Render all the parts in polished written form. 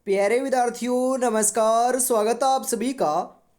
प्यारे विद्यार्थियों नमस्कार। स्वागत है आप सभी का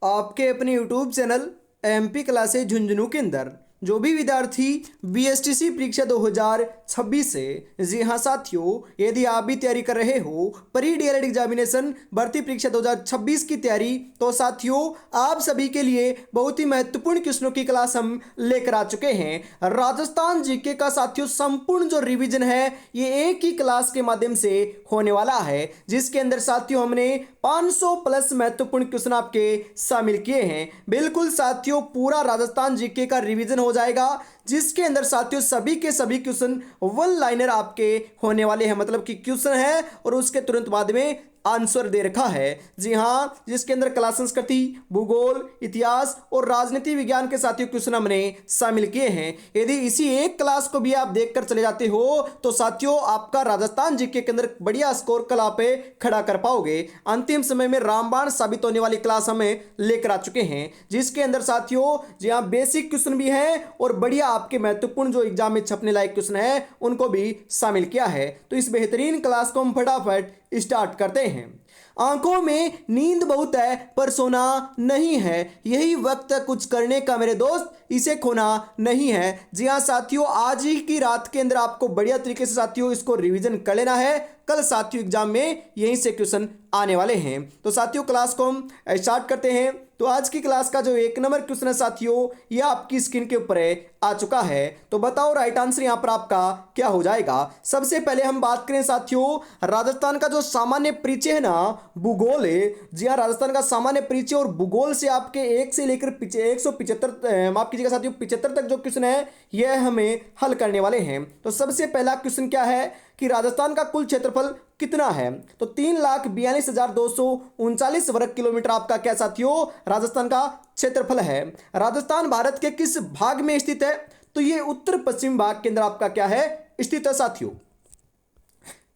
आपके अपने YouTube channel MP classes Jhunjhunu के अंदर। जो भी विद्यार्थी बीएसटीसी परीक्षा 2026 से, जी हाँ साथियों, यदि आप भी तैयारी कर रहे हो प्री डीएलएड एग्जामिनेशन भर्ती परीक्षा 2026 की तैयारी, तो साथियों आप सभी के लिए बहुत ही महत्वपूर्ण क्वेश्चनों की क्लास हम लेकर आ चुके हैं। राजस्थान जीके का साथियों संपूर्ण जो रिवीजन है ये एक ही क्लास के माध्यम से होने वाला है, जिसके अंदर साथियों हमने 500 प्लस महत्वपूर्ण क्वेश्चन आपके शामिल किए हैं। बिल्कुल साथियों पूरा राजस्थान जीके का रिवीजन हो जाएगा, जिसके अंदर साथियों सभी के सभी क्वेश्चन वन लाइनर आपके होने वाले हैं। मतलब कि क्वेश्चन है और उसके तुरंत बाद में आंसर दे रखा है। जी हाँ, जिसके अंदर कला संस्कृति, भूगोल, इतिहास और राजनीति विज्ञान के साथियों क्वेश्चन हमने शामिल किए हैं। यदि इसी एक क्लास को भी आप देखकर चले जाते हो तो साथियों आपका राजस्थान जीके के अंदर बढ़िया स्कोर कल आप खड़ा कर पाओगे। अंतिम समय में रामबाण साबित होने वाली क्लास हमें लेकर आ चुके हैं, जिसके अंदर साथियों जी हाँ बेसिक क्वेश्चन भी है और बढ़िया आपके महत्वपूर्ण जो एग्जाम में छपने लायक क्वेश्चन है उनको भी शामिल किया है। तो इस बेहतरीन क्लास को हम फटाफट स्टार्ट करते हैं। आंखों में नींद बहुत है पर सोना नहीं है, यही वक्त है कुछ करने का मेरे दोस्त, इसे खोना नहीं है। जी हाँ साथियों, आज ही की रात के अंदर आपको बढ़िया तरीके से साथियों इसको रिवीजन कर लेना है। कल साथियों एग्जाम में यहीं से क्वेश्चन आने वाले हैं। तो साथियों क्लास को हम स्टार्ट करते हैं। तो आज की क्लास का जो एक नंबर क्वेश्चन है साथियों ये आपकी स्क्रीन के ऊपर आ चुका है। तो बताओ राइट आंसर यहां पर आपका क्या हो जाएगा। सबसे पहले हम बात करें साथियों राजस्थान का जो सामान्य परिचय है ना, भूगोल है। जी हाँ, राजस्थान का सामान्य परिचय और भूगोल से आपके 1 से लेकर 175 माफ कीजिएगा साथियों 75 तक जो क्वेश्चन है यह हमें हल करने वाले हैं। तो सबसे पहला क्वेश्चन क्या है कि राजस्थान का कुल क्षेत्रफल कितना है। तो 3,42,239 वर्ग किलोमीटर आपका क्या साथियों राजस्थान का क्षेत्रफल है। राजस्थान भारत के किस भाग में स्थित है। तो ये उत्तर पश्चिम भाग के अंदर आपका क्या है स्थित है साथियों।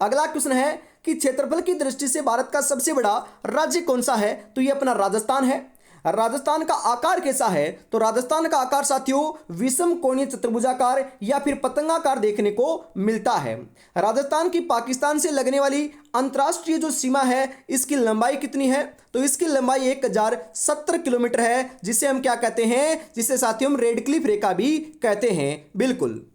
अगला क्वेश्चन है कि क्षेत्रफल की दृष्टि से भारत का सबसे बड़ा राज्य कौन सा है। तो ये अपना राजस्थान है। राजस्थान का आकार कैसा है। तो राजस्थान का आकार साथियों विषम कोणीय चतुर्भुजाकार या फिर पतंगाकार देखने को मिलता है। राजस्थान की पाकिस्तान से लगने वाली अंतर्राष्ट्रीय जो सीमा है इसकी लंबाई कितनी है। तो इसकी लंबाई 1070 किलोमीटर है, जिसे हम क्या कहते हैं, जिसे साथियों हम रेड क्लिफ रेखा भी कहते हैं। बिल्कुल।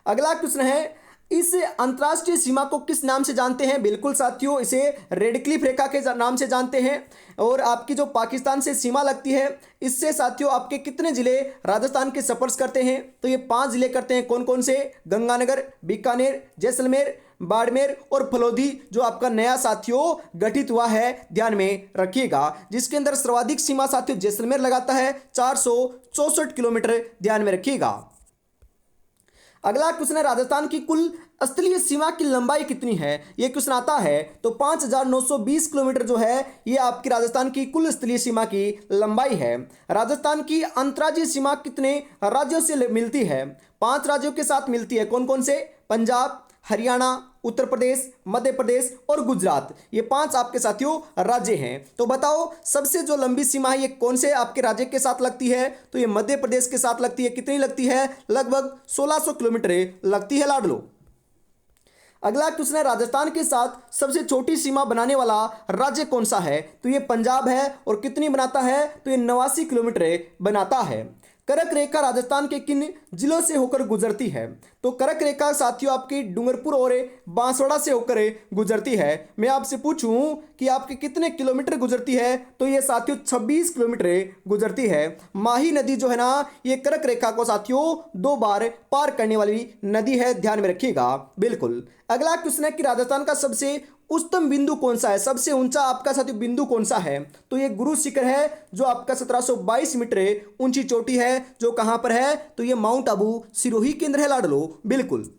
अगला क्वेश्चन है इस अंतरराष्ट्रीय सीमा को किस नाम से जानते हैं। बिल्कुल साथियों इसे रेड क्लिफ रेखा के नाम से जानते हैं। और आपकी जो पाकिस्तान से सीमा लगती है इससे साथियों आपके कितने जिले राजस्थान के सफर्स करते हैं। तो ये 5 जिले करते हैं। कौन कौन से। गंगानगर, बीकानेर, जैसलमेर, बाड़मेर और फलोदी जो आपका नया साथियों गठित हुआ है, ध्यान में रखिएगा। जिसके अंदर सर्वाधिक सीमा साथियों जैसलमेर लगाता है 464 किलोमीटर, ध्यान में रखिएगा। अगला क्वेश्चन है राजस्थान की कुल स्थलीय सीमा की लंबाई कितनी है। यह क्वेश्चन आता है तो 5,920 किलोमीटर जो है ये आपकी राजस्थान की कुल स्थलीय सीमा की लंबाई है। राजस्थान की अंतर्राज्यीय सीमा कितने राज्यों से मिलती है। 5 राज्यों के साथ मिलती है। कौन कौन से। पंजाब, हरियाणा, उत्तर प्रदेश, मध्य प्रदेश और गुजरात, ये 5 आपके साथियों राज्य हैं। तो बताओ सबसे जो लंबी सीमा है ये कौन से आपके राज्य के साथ लगती है। तो ये मध्य प्रदेश के साथ लगती है। कितनी लगती है। लगभग 1600 किलोमीटर लगती है लाडलो। अगला क्वेश्चन है राजस्थान के साथ सबसे छोटी सीमा बनाने वाला राज्य कौन सा है। तो ये पंजाब है। और कितनी बनाता है। तो ये 89 किलोमीटर बनाता है। कर्क रेखा राजस्थान के किन जिलों से होकर गुजरती है। तो कर्क रेखा साथियों आपकी डूंगरपुर और बांसवाड़ा से होकर गुजरती है। मैं आपसे पूछूं कि आपके कितने किलोमीटर गुजरती है। तो ये साथियों 26 किलोमीटर गुजरती है। माही नदी जो है ना ये कर्क रेखा को साथियों 2 बार पार करने वाली नदी है, ध्यान में रखिएगा। बिल्कुल। अगला क्वेश्चन है कि राजस्थान का सबसे उच्चतम बिंदु कौन सा है। सबसे ऊंचा आपका साथियों बिंदु कौन सा है। तो ये गुरु शिखर है जो आपका 1722 मीटर ऊंची चोटी है, जो कहां पर है। तो ये माउंट आबू सिरोही केंद्र है लाडलो। बिल्कुल।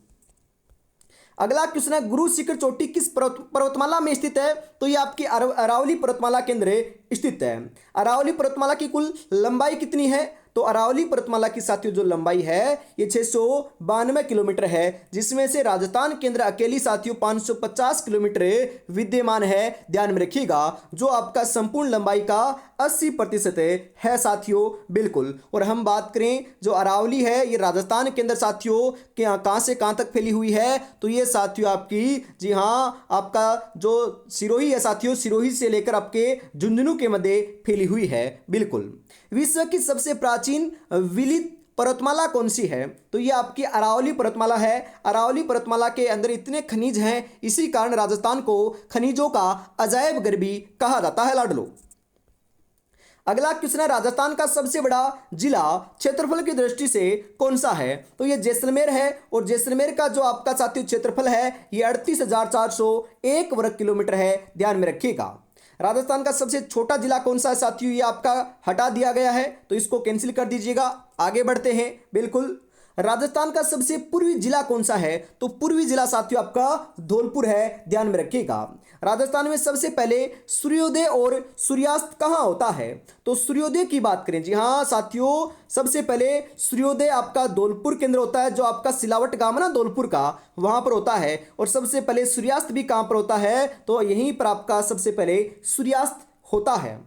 अगला क्वेश्चन है गुरु शिखर चोटी किस पर्वतमाला में स्थित है। तो ये आपकी अरावली पर्वतमाला के अंदर स्थित है। अरावली पर्वतमाला की कुल लंबाई कितनी है। तो अरावली पर्वतमाला की साथियों जो लंबाई है ये 692 किलोमीटर है, जिसमें से राजस्थान केंद्र अकेली साथियों 550 किलोमीटर विद्यमान है। ध्यान में रखिएगा, जो आपका संपूर्ण लंबाई का 80% है साथियों, बिल्कुल। और हम बात करें जो अरावली है ये राजस्थान के अंदर साथियों कहां से कहां तक फैली हुई है, तो ये साथियों आपकी, जी हाँ, आपका जो सिरोही है साथियों, सिरोही से लेकर आपके झुंझुनू के मध्य फैली हुई है, बिल्कुल। विश्व की सबसे प्राचीन विलित पर्वतमाला कौन सी है, तो ये आपकी अरावली पर्वतमाला है। अरावली पर्वतमाला के अंदर इतने खनिज हैं, इसी कारण राजस्थान को खनिजों का अजायब घर भी कहा जाता है लाडलो। अगला क्वेश्चन है, राजस्थान का सबसे बड़ा जिला क्षेत्रफल की दृष्टि से कौन सा है, तो ये जैसलमेर है। और जैसलमेर का जो आपका साथियों क्षेत्रफल है ये 38,401 वर्ग किलोमीटर है। ध्यान में रखिएगा। राजस्थान का सबसे छोटा जिला कौन सा है साथियों, ये आपका हटा दिया गया है, तो इसको कैंसिल कर दीजिएगा। आगे बढ़ते हैं, बिल्कुल। राजस्थान का सबसे पूर्वी जिला कौन सा है, तो पूर्वी जिला साथियों आपका धौलपुर है। ध्यान में रखिएगा। राजस्थान में सबसे पहले सूर्योदय और सूर्यास्त कहाँ होता है, तो सूर्योदय की बात करें, जी हाँ साथियों, सबसे पहले सूर्योदय आपका धौलपुर के अंदर होता है, जो आपका सिलावट गांव है ना धौलपुर का, वहां पर होता है। और सबसे पहले सूर्यास्त भी कहां पर होता है, तो यहीं पर आपका सबसे पहले सूर्यास्त होता है।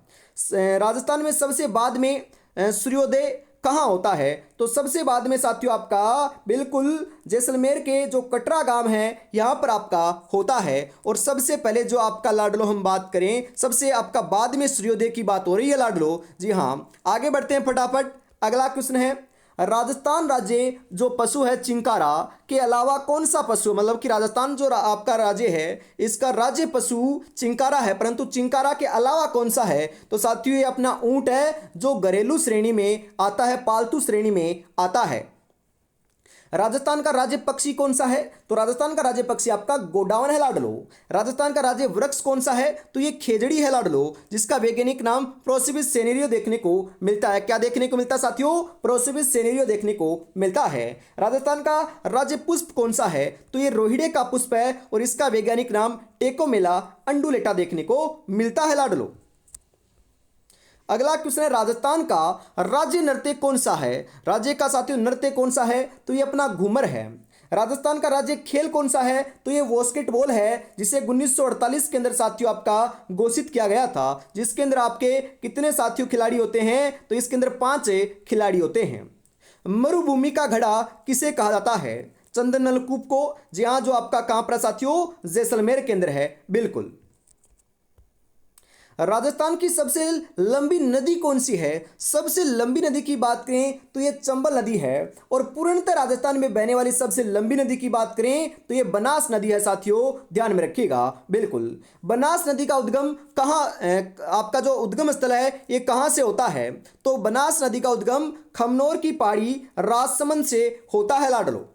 राजस्थान में सबसे बाद में सूर्योदय कहाँ होता है, तो सबसे बाद में साथियों आपका बिल्कुल जैसलमेर के जो कटरा गांव है यहाँ पर आपका होता है। और सबसे पहले जो आपका लाडलो हम बात करें, सबसे आपका बाद में सूर्योदय की बात हो रही है लाडलो, जी हाँ। आगे बढ़ते हैं फटाफट। अगला क्वेश्चन है, राजस्थान राज्य जो पशु है चिंकारा के अलावा कौन सा पशु, मतलब कि राजस्थान जो आपका राज्य है इसका राज्य पशु चिंकारा है, परंतु चिंकारा के अलावा कौन सा है, तो साथियों ये अपना ऊंट है, जो घरेलू श्रेणी में आता है, पालतू श्रेणी में आता है। राजस्थान का राज्य पक्षी कौन सा है, तो राजस्थान का राज्य पक्षी आपका गोडावण है लाडलो। राजस्थान का राज्य वृक्ष कौन सा है, तो ये खेजड़ी है लाडलो, जिसका वैज्ञानिक नाम प्रोसिबिस सेनेरियो देखने को मिलता है। क्या देखने को मिलता है साथियों, प्रोसिबिस सेनेरियो देखने को मिलता है। राजस्थान का राज्य पुष्प कौन सा है, तो ये रोहिड़े का पुष्प है, और इसका वैज्ञानिक नाम टेकोमेला अंडुलेटा देखने को मिलता है लाडलो। अगला क्वेश्चन है, राजस्थान का राज्य नृत्य कौन सा है, राज्य का साथियों नृत्य कौन सा है, तो ये अपना घूमर है। राजस्थान का राज्य खेल कौन सा है, तो ये बास्केटबॉल है, जिसे 1948 के अंदर साथियों आपका घोषित किया गया था, जिसके अंदर आपके कितने साथियों खिलाड़ी होते हैं, तो इसके अंदर 5 खिलाड़ी होते हैं। मरुभूमि का घड़ा किसे कहा जाता है, चंदन नलकूप को, जी हाँ, जो आपका कहां पर साथियों जैसलमेर के अंदर है, बिल्कुल। राजस्थान की सबसे लंबी नदी कौन सी है, सबसे लंबी नदी की बात करें तो ये चंबल नदी है। और पूर्णतः राजस्थान में बहने वाली सबसे लंबी नदी की बात करें तो ये बनास नदी है साथियों, ध्यान में रखिएगा, बिल्कुल। बनास नदी का उद्गम कहाँ, आपका जो उद्गम स्थल है ये कहाँ से होता है, तो बनास नदी का उद्गम खमनोर की पहाड़ी राजसमंद से होता है लाडलो।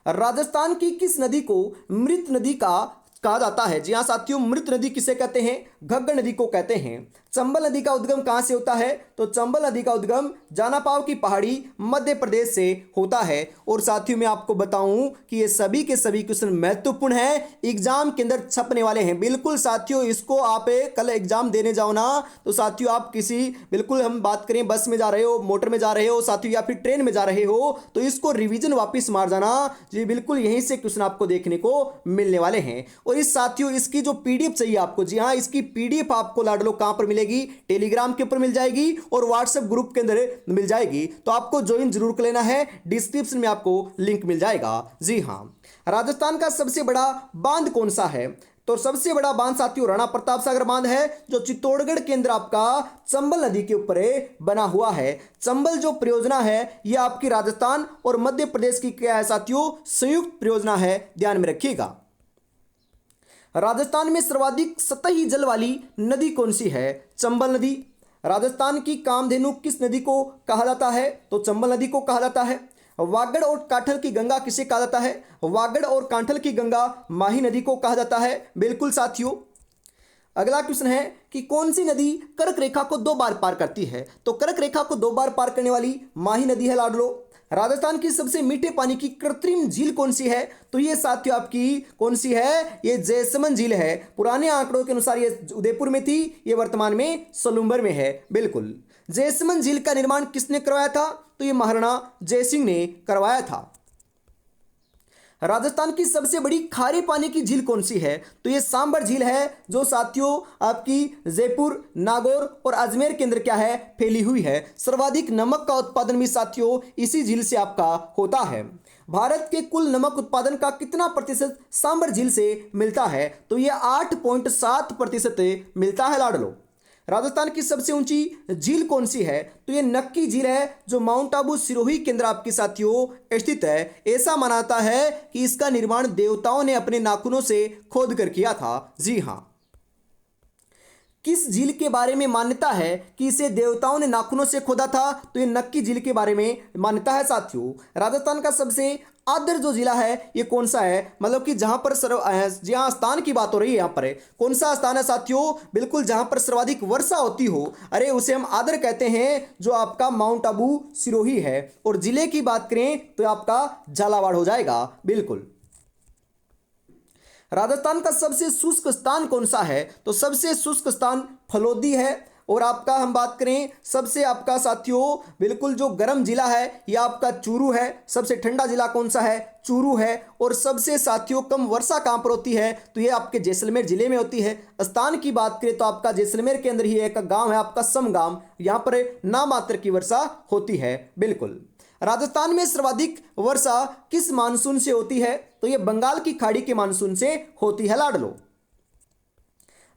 राजस्थान की किस नदी को मृत नदी का कहा जाता है, जी हाँ साथियों, मृत नदी किसे कहते हैं, घग्गर नदी को कहते हैं। चंबल नदी का उद्गम कहां से होता है, तो चंबल नदी का उद्गम जानापाव की पहाड़ी मध्य प्रदेश से होता है। और साथियों मैं आपको बताऊं कि ये सभी के सभी क्वेश्चन महत्वपूर्ण हैं, एग्जाम के अंदर छपने वाले हैं, बिल्कुल साथियों। इसको आप कल एग्जाम देने जाओ ना, तो साथियों आप किसी, बिल्कुल हम बात करें बस में जा रहे हो, मोटर में जा रहे हो साथियों, या फिर ट्रेन में जा रहे हो, तो इसको रिवीजन वापिस मार जाना जी, बिल्कुल यहीं से क्वेश्चन आपको देखने को मिलने वाले हैं। और इस साथियों इसकी जो पीडीएफ चाहिए आपको, जी हाँ, इसकी पीडीएफ आपको लाडलो कहां पर मिलेगी, टेलीग्राम के ऊपर मिल जाएगी और व्हाट्सएप ग्रुप के अंदर मिल जाएगी, तो आपको ज्वाइन जरूर कर लेना है, डिस्क्रिप्शन में आपको लिंक मिल जाएगा। जी हां, राजस्थान का सबसे बड़ा बांध कौन सा है, तो सबसे बड़ा बांध साथियों राणा प्रताप सागर बांध है, जो चित्तौड़गढ़ के अंदर आपका चंबल नदी के ऊपर बना हुआ है। चंबल जो परियोजना है यह आपकी राजस्थान और मध्य प्रदेश की क्या है साथियों, संयुक्त परियोजना है, ध्यान में रखिएगा। राजस्थान में सर्वाधिक सतही जल वाली नदी कौन सी है, चंबल नदी। राजस्थान की कामधेनु किस नदी को कहा जाता है, तो चंबल नदी को कहा जाता है। वागड़ और कांठल की गंगा किसे कहा जाता है, वागड़ और कांठल की गंगा माही नदी को कहा जाता है, बिल्कुल साथियों। अगला क्वेश्चन है कि कौन सी नदी कर्क रेखा को 2 बार पार करती है, तो कर्क रेखा को 2 बार पार करने वाली माही नदी है लाडलो। राजस्थान की सबसे मीठे पानी की कृत्रिम झील कौन सी है, तो ये साथियों आपकी कौन सी है, ये जैसमंद झील है। पुराने आंकड़ों के अनुसार ये उदयपुर में थी, ये वर्तमान में सलूम्बर में है, बिल्कुल। जैसमंद झील का निर्माण किसने करवाया था? तो ये महाराणा जयसिंह ने करवाया था। राजस्थान की सबसे बड़ी खारे पानी की झील कौन सी है? तो ये सांबर झील है, जो साथियों आपकी जयपुर, नागौर और अजमेर के अंदर क्या है, फैली हुई है। सर्वाधिक नमक का उत्पादन भी साथियों इसी झील से आपका होता है। भारत के कुल नमक उत्पादन का कितना प्रतिशत सांबर झील से मिलता है? तो ये 8.7% मिलता है लाडलो। राजस्थान की सबसे ऊंची झील कौन सी है? तो ये नक्की झील है, जो माउंट आबू सिरोही के अंदर आपके साथियों स्थित है। ऐसा माना है कि इसका निर्माण देवताओं ने अपने नाखूनों से खोद कर किया था। जी हां। किस झील के बारे में मान्यता है कि इसे देवताओं ने नाखूनों से खोदा था? तो ये नक्की झील के बारे में मान्यता है साथियों। राजस्थान का सबसे आदर जो जिला है ये कौन सा है? मतलब कि जहां पर जहां स्थान की बात हो रही है, यहां पर है कौन सा स्थान है साथियों? बिल्कुल जहां पर सर्वाधिक वर्षा होती हो, अरे उसे हम आदर कहते हैं, जो आपका माउंट आबू सिरोही है। और जिले की बात करें तो आपका झालावाड़ हो जाएगा। बिल्कुल। राजस्थान का सबसे शुष्क स्थान कौन सा है? तो सबसे शुष्क स्थान फलोदी है। और आपका हम बात करें सबसे आपका साथियों बिल्कुल जो गर्म जिला है यह आपका चूरू है। सबसे ठंडा जिला कौन सा है? चूरू है। और सबसे साथियों कम वर्षा कहां पर होती है? तो यह आपके जैसलमेर जिले में होती है। स्थान की बात करें तो आपका जैसलमेर के अंदर ही एक गांव है आपका समगाम, यहां पर नामात्र की वर्षा होती है। बिल्कुल। राजस्थान में सर्वाधिक वर्षा किस मानसून से होती है? तो यह बंगाल की खाड़ी के मानसून से होती है लाडलो।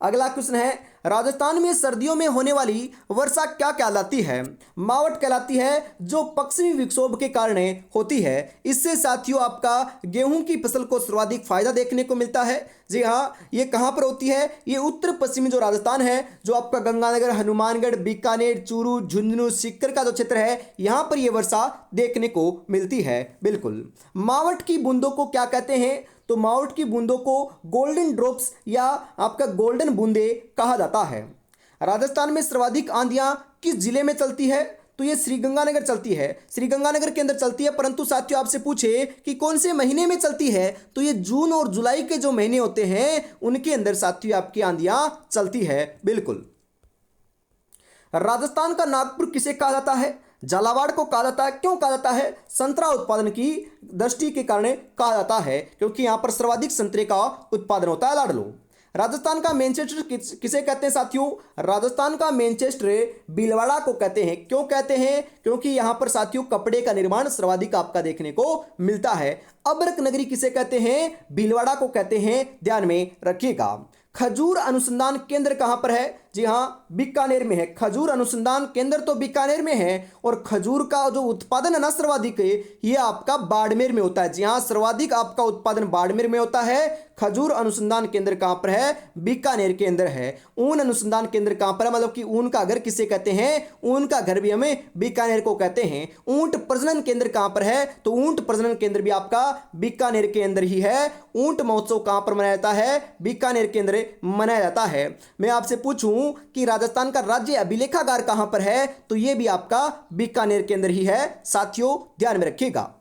अगला क्वेश्चन है, राजस्थान में सर्दियों में होने वाली वर्षा क्या कहलाती है? मावट कहलाती है, जो पश्चिमी विक्षोभ के कारण होती है। इससे साथियों आपका गेहूं की फसल को सर्वाधिक फायदा देखने को मिलता है। जी हाँ, ये कहां पर होती है? ये उत्तर पश्चिमी जो राजस्थान है, जो आपका गंगानगर, हनुमानगढ़, बीकानेर, चूरू, झुंझुनू, सीकर का जो क्षेत्र है, यहां पर यह वर्षा देखने को मिलती है। बिल्कुल। मावट की बूंदों को क्या कहते हैं? तो मावट की बूंदों को गोल्डन ड्रॉप्स या आपका गोल्डन बूंदे कहा जाता है। राजस्थान में सर्वाधिक आंधियां किस जिले में चलती है? तो ये श्रीगंगानगर चलती है। श्रीगंगानगर के अंदर चलती है, परंतु साथियों आपसे पूछे कि कौन से महीने में चलती है? तो ये जून और जुलाई के जो महीने होते हैं उनके अंदर साथियों आपकी आंधियां चलती है। बिल्कुल। राजस्थान का नागपुर किसे कहा जाता है? झालावाड़ को कहा जाता है। क्यों कहा जाता है? संतरा उत्पादन की दृष्टि के कारण कहा जाता है, क्योंकि यहां पर सर्वाधिक संतरे का उत्पादन होता है लाडलो। राजस्थान का मैनचेस्टर किसे कहते हैं साथियों? राजस्थान का मैनचेस्टर भीलवाड़ा को कहते हैं। क्यों कहते हैं? क्योंकि यहां पर साथियों कपड़े का निर्माण सर्वाधिक आपका देखने को मिलता है। अबरक नगरी किसे कहते हैं? भीलवाड़ा को कहते हैं, ध्यान में रखिएगा। खजूर अनुसंधान केंद्र कहां पर है? जी हां, बीकानेर में है। खजूर अनुसंधान केंद्र तो बीकानेर में है, और खजूर का जो उत्पादन है ना सर्वाधिक, ये आपका बाड़मेर में होता है। जी हां, सर्वाधिक आपका उत्पादन बाड़मेर में होता है। खजूर अनुसंधान केंद्र कहां पर है? बीकानेर के अंदर है। ऊन अनुसंधान केंद्र कहां पर है? मतलब कि ऊन का घर किसे कहते हैं? ऊन का घर भी हमें बीकानेर को कहते हैं। ऊंट प्रजनन केंद्र कहां पर है? तो ऊंट प्रजनन केंद्र भी आपका बीकानेर के अंदर ही है। ऊंट महोत्सव कहां पर मनाया जाता है? बीकानेर के अंदर मनाया जाता है। मैं आपसे पूछूं कि राजस्थान का राज्य अभिलेखागार कहां पर है? तो यह भी आपका बीकानेर के अंदर ही है साथियों, ध्यान में रखिएगा।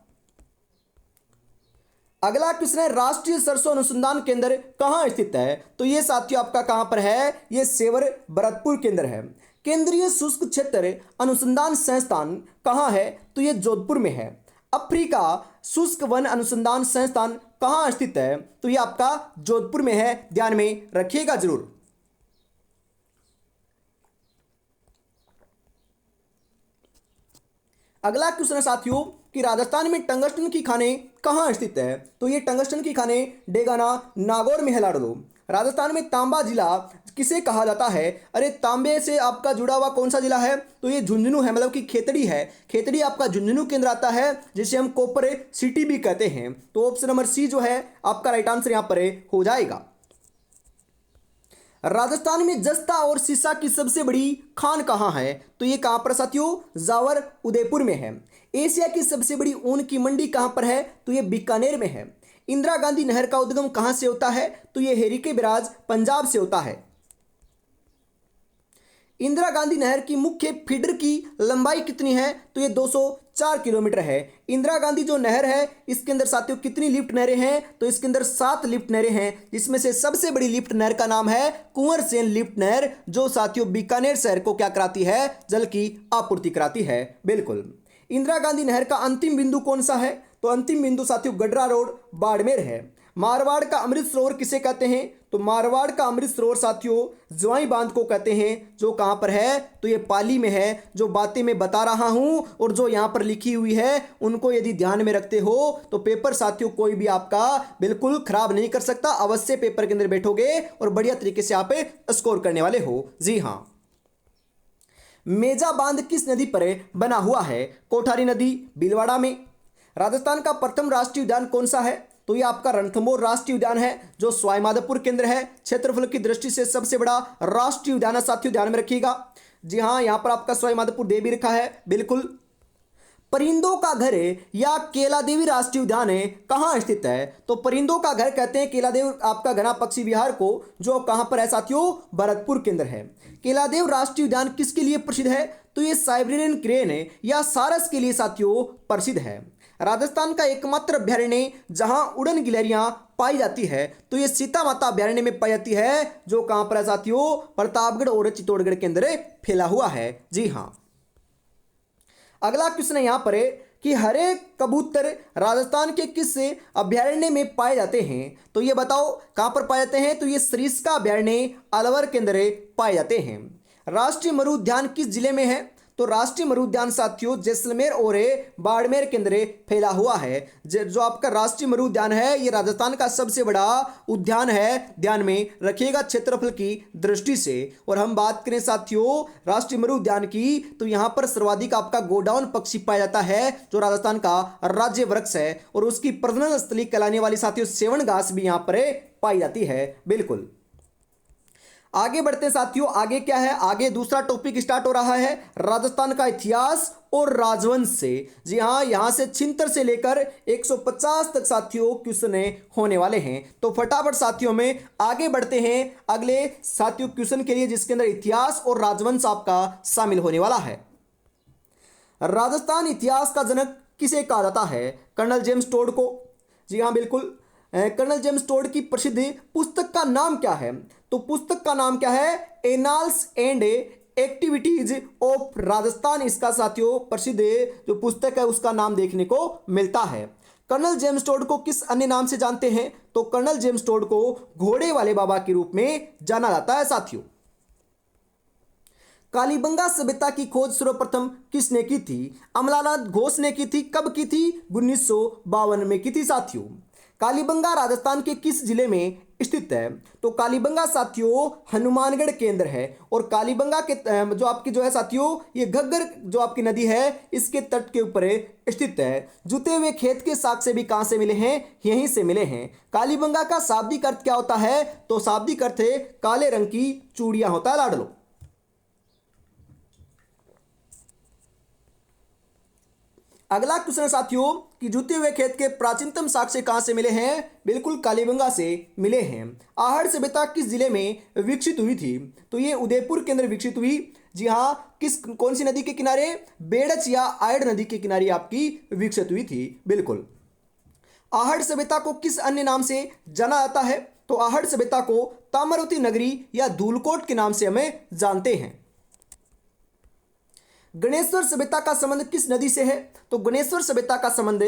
अगला क्वेश्चन है, राष्ट्रीय सरसों अनुसंधान केंद्र कहां स्थित है? तो यह साथियों आपका कहां पर है? यह सेवर भरतपुर के अंदर है। केंद्रीय शुष्क क्षेत्र अनुसंधान संस्थान कहां है? तो यह जोधपुर में है। अफ्रीका शुष्क वन अनुसंधान संस्थान कहां स्थित है? तो यह आपका जोधपुर में है, ध्यान में रखिएगा जरूर। अगला क्वेश्चन है साथियों कि राजस्थान में टंगस्टन की खानें कहां स्थित है? तो ये टंगस्टन की खानें डेगाना, नागौर में है लाडलो। राजस्थान में तांबा जिला किसे कहा जाता है? अरे तांबे से आपका जुड़ा हुआ कौन सा जिला है? तो ये झुंझुनू है, मतलब कि खेतड़ी है। खेतड़ी आपका झुंझुनू केंद्र आता है, जिसे हम कोपर सिटी भी कहते हैं। तो ऑप्शन नंबर सी जो है आपका राइट आंसर यहां पर हो जाएगा। राजस्थान में जस्ता और सीसा की सबसे बड़ी खान कहां है? तो ये कहां पर साथियों? जावर उदयपुर में है। एशिया की सबसे बड़ी ऊन की मंडी कहां पर है? तो ये बीकानेर में है। इंदिरा गांधी नहर का उद्गम कहां से होता है? तो ये हेरिके बिराज पंजाब से होता है। इंदिरा गांधी नहर की मुख्य फीडर की लंबाई कितनी है? तो ये 204 किलोमीटर है। इंदिरा गांधी जो नहर है इसके अंदर साथियों कितनी लिफ्ट नहरें हैं? तो इसके अंदर 7 लिफ्ट नहरें हैं, जिसमें से सबसे बड़ी लिफ्ट नहर का नाम है कुंवर सेन लिफ्ट नहर, जो साथियों बीकानेर शहर को क्या कराती है? जल की आपूर्ति कराती है। बिल्कुल। इंदिरा गांधी नहर का अंतिम बिंदु कौन सा है? तो अंतिम बिंदु साथियों गडरा रोड बाड़मेर है। मारवाड़ का अमृत सरोवर किसे कहते हैं? तो मारवाड़ का अमृत सरोवर साथियों ज्वाई बांध को कहते हैं, जो कहां पर है? तो ये पाली में है। जो बातें मैं बता रहा हूं और जो यहां पर लिखी हुई है उनको यदि ध्यान में रखते हो तो पेपर साथियों कोई भी आपका बिल्कुल खराब नहीं कर सकता। अवश्य पेपर के अंदर बैठोगे और बढ़िया तरीके से आप स्कोर करने वाले हो। जी हां। मेजा बांध किस नदी पर बना हुआ है? कोठारी नदी, भीलवाड़ा में। राजस्थान का प्रथम राष्ट्रीय उद्यान कौन सा है? तो ये आपका रणथंभौर राष्ट्रीय उद्यान है, जो सवाईमाधोपुर के अंदर है। क्षेत्रफल की दृष्टि से सबसे बड़ा राष्ट्रीय उद्यान है साथियों, ध्यान में रखिएगा। जी हाँ, यहां पर आपका सवाईमाधोपुर दे भी रखा है। बिल्कुल। परिंदों का घर या केलादेवी राष्ट्रीय उद्यान है कहाँ स्थित है? तो परिंदों का घर कहते हैं केलादेव आपका घना पक्षी विहार को, जो कहां पर है साथियों? भरतपुर के अंदर है। केलादेव राष्ट्रीय उद्यान किसके लिए प्रसिद्ध है? तो ये साइबेरियन क्रेन या सारस के लिए साथियों प्रसिद्ध है। राजस्थान का एकमात्र अभ्यारण्य जहां उड़न गिलहरियां पाई जाती है तो ये सीता माता अभ्यारण्य में पाई जाती है, जो कहां पर है साथियों? प्रतापगढ़ और चित्तौड़गढ़ के अंदर फैला हुआ है। जी हां। अगला क्वेश्चन है यहां पर कि हरे कबूतर राजस्थान के किस अभ्यारण्य में पाए जाते हैं? तो ये बताओ कहां पर पाए जाते हैं? तो ये सरिस्का अभ्यारण्य अलवर के अंदर पाए जाते हैं। राष्ट्रीय मरु उद्यान किस जिले में है? तो राष्ट्रीय मरु उद्यान साथियों जैसलमेर और बाड़मेर के अंदर फैला हुआ है। जो आपका राष्ट्रीय मरु उद्यान है ये राजस्थान का सबसे बड़ा उद्यान है, ध्यान में रखिएगा क्षेत्रफल की दृष्टि से। और हम बात करें साथियों राष्ट्रीय मरु उद्यान की, तो यहां पर सर्वाधिक आपका गोडाउन पक्षी पाया जाता है, जो राजस्थान का राज्य वृक्ष है, और उसकी प्रजनन स्थली कहलाने वाली साथियों सेवन घास भी यहां पर पाई जाती है। बिल्कुल। आगे बढ़ते हैं साथियों, आगे क्या है? आगे दूसरा टॉपिक स्टार्ट हो रहा है राजस्थान का इतिहास और राजवंश से। जी हाँ, यहां से 76 से लेकर 150 तक साथियों क्वेश्चन होने वाले हैं। तो फटाफट साथियों में आगे बढ़ते हैं अगले साथियों क्वेश्चन के लिए, जिसके अंदर इतिहास और राजवंश आपका शामिल होने वाला है। राजस्थान इतिहास का जनक किसे कहा जाता है? कर्नल जेम्स टोड को। जी हाँ बिल्कुल। कर्नल जेम्स टोड की प्रसिद्ध पुस्तक का नाम क्या है? तो पुस्तक का नाम क्या है? Annals and activities of Rajasthan, इसका साथियों प्रसिद्ध जो पुस्तक है उसका नाम देखने को मिलता है। कर्नल जेम्स टोड को किस अन्य नाम से जानते हैं? तो कर्नल जेम्स टोड को घोड़े वाले बाबा के रूप में जाना जाता है साथियों। कालीबंगा सभ्यता की खोज सर्वप्रथम किसने की थी? अमलानाथ घोष ने की थी। कब की थी? 1952 में की थी साथियों। कालीबंगा राजस्थान के किस जिले में स्थित है? तो कालीबंगा साथियों हनुमानगढ़ के अंदर है। और कालीबंगा के जो आपकी जो है साथियों ये घग्गर जो आपकी नदी है इसके तट के ऊपर स्थित है। जुते हुए खेत के साक्ष्य भी कहां से मिले हैं? यहीं से मिले हैं। कालीबंगा का शाब्दिक अर्थ क्या होता है? तो शाब्दिक अर्थ है काले रंग की चूड़ियां होता है लाडलो। अगला क्वेश्चन है साथियों कि जुते हुए खेत के प्राचीनतम साक्ष्य कहां से मिले हैं? बिल्कुल कालीबंगा से मिले हैं। आहड़ सभ्यता किस जिले में विकसित हुई थी? तो ये उदयपुर के अंदर विकसित हुई। जी हाँ, कौन सी नदी के किनारे? बेड़च या आयड़ नदी के किनारे आपकी विकसित हुई थी। बिल्कुल। आहड़ सभ्यता को किस अन्य नाम से जाना जाता है? तो आहड़ सभ्यता को ताम्रवती नगरी या धूलकोट के नाम से हमें जानते हैं। गणेश्वर सभ्यता का संबंध किस नदी से है? तो गणेश्वर सभ्यता का संबंध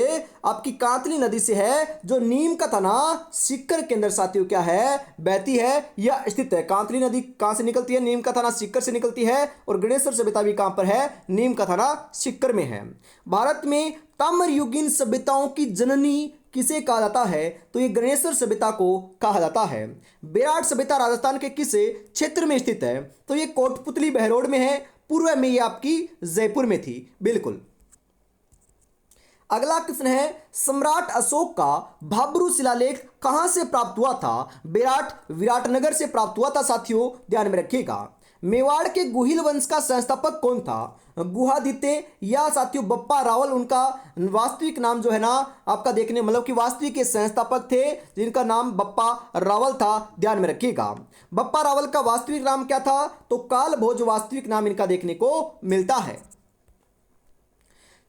आपकी कांतली नदी से है, जो नीम का थाना सीकर के अंदर साथियों क्या है? बहती है या स्थित है। कांतली नदी कहां से निकलती है? नीम का थाना सीकर से निकलती है। और गणेश्वर सभ्यता भी कहां पर है? नीम का थाना सीकर में है। भारत में ताम्रयुगीन सभ्यताओं की जननी किसे कहा जाता है? तो ये गणेश्वर सभ्यता को कहा जाता है। बेराट सभ्यता राजस्थान के किस क्षेत्र में स्थित है? तो ये कोटपुतली बहरोड में है। पूर्व में ये आपकी जयपुर में थी। बिल्कुल। अगला क्वेश्चन है सम्राट अशोक का भाब्रू शिलालेख कहां से प्राप्त हुआ था? विराटनगर से प्राप्त हुआ था साथियों, ध्यान में रखिएगा। मेवाड़ के गुहिल वंश का संस्थापक कौन था? गुहादित्य या साथियों बप्पा रावल उनका वास्तविक नाम जो है ना आपका देखने मतलब कि वास्तविक के संस्थापक थे जिनका नाम बप्पा रावल था, ध्यान में रखिएगा। बप्पा रावल का वास्तविक नाम क्या था? तो काल भोज वास्तविक नाम इनका देखने को मिलता है।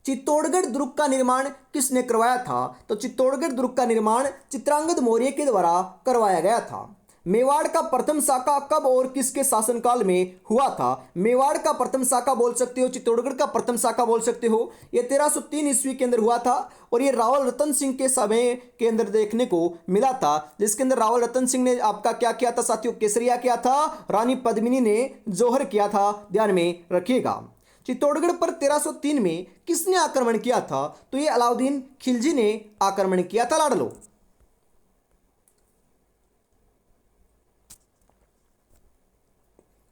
चित्तौड़गढ़ दुर्ग का निर्माण किसने करवाया था? तो चित्तौड़गढ़ दुर्ग का निर्माण चित्रांगद मौर्य के द्वारा करवाया गया था। मेवाड़ का प्रथम शाखा कब और किसके शासनकाल में हुआ था? मेवाड़ का प्रथम शाखा बोल सकते हो, चित्तौड़गढ़ का प्रथम शाखा बोल सकते हो। ये 1303 ईस्वी के अंदर हुआ था और ये रावल रतन सिंह के समय के अंदर देखने को मिला था, जिसके अंदर रावल रतन सिंह ने आपका क्या किया था साथियों? केसरिया किया था, रानी पद्मिनी ने जौहर किया था, ध्यान में रखिएगा। चित्तौड़गढ़ पर 1303 में किसने आक्रमण किया था? तो ये अलाउद्दीन खिलजी ने आक्रमण किया था लाडलो।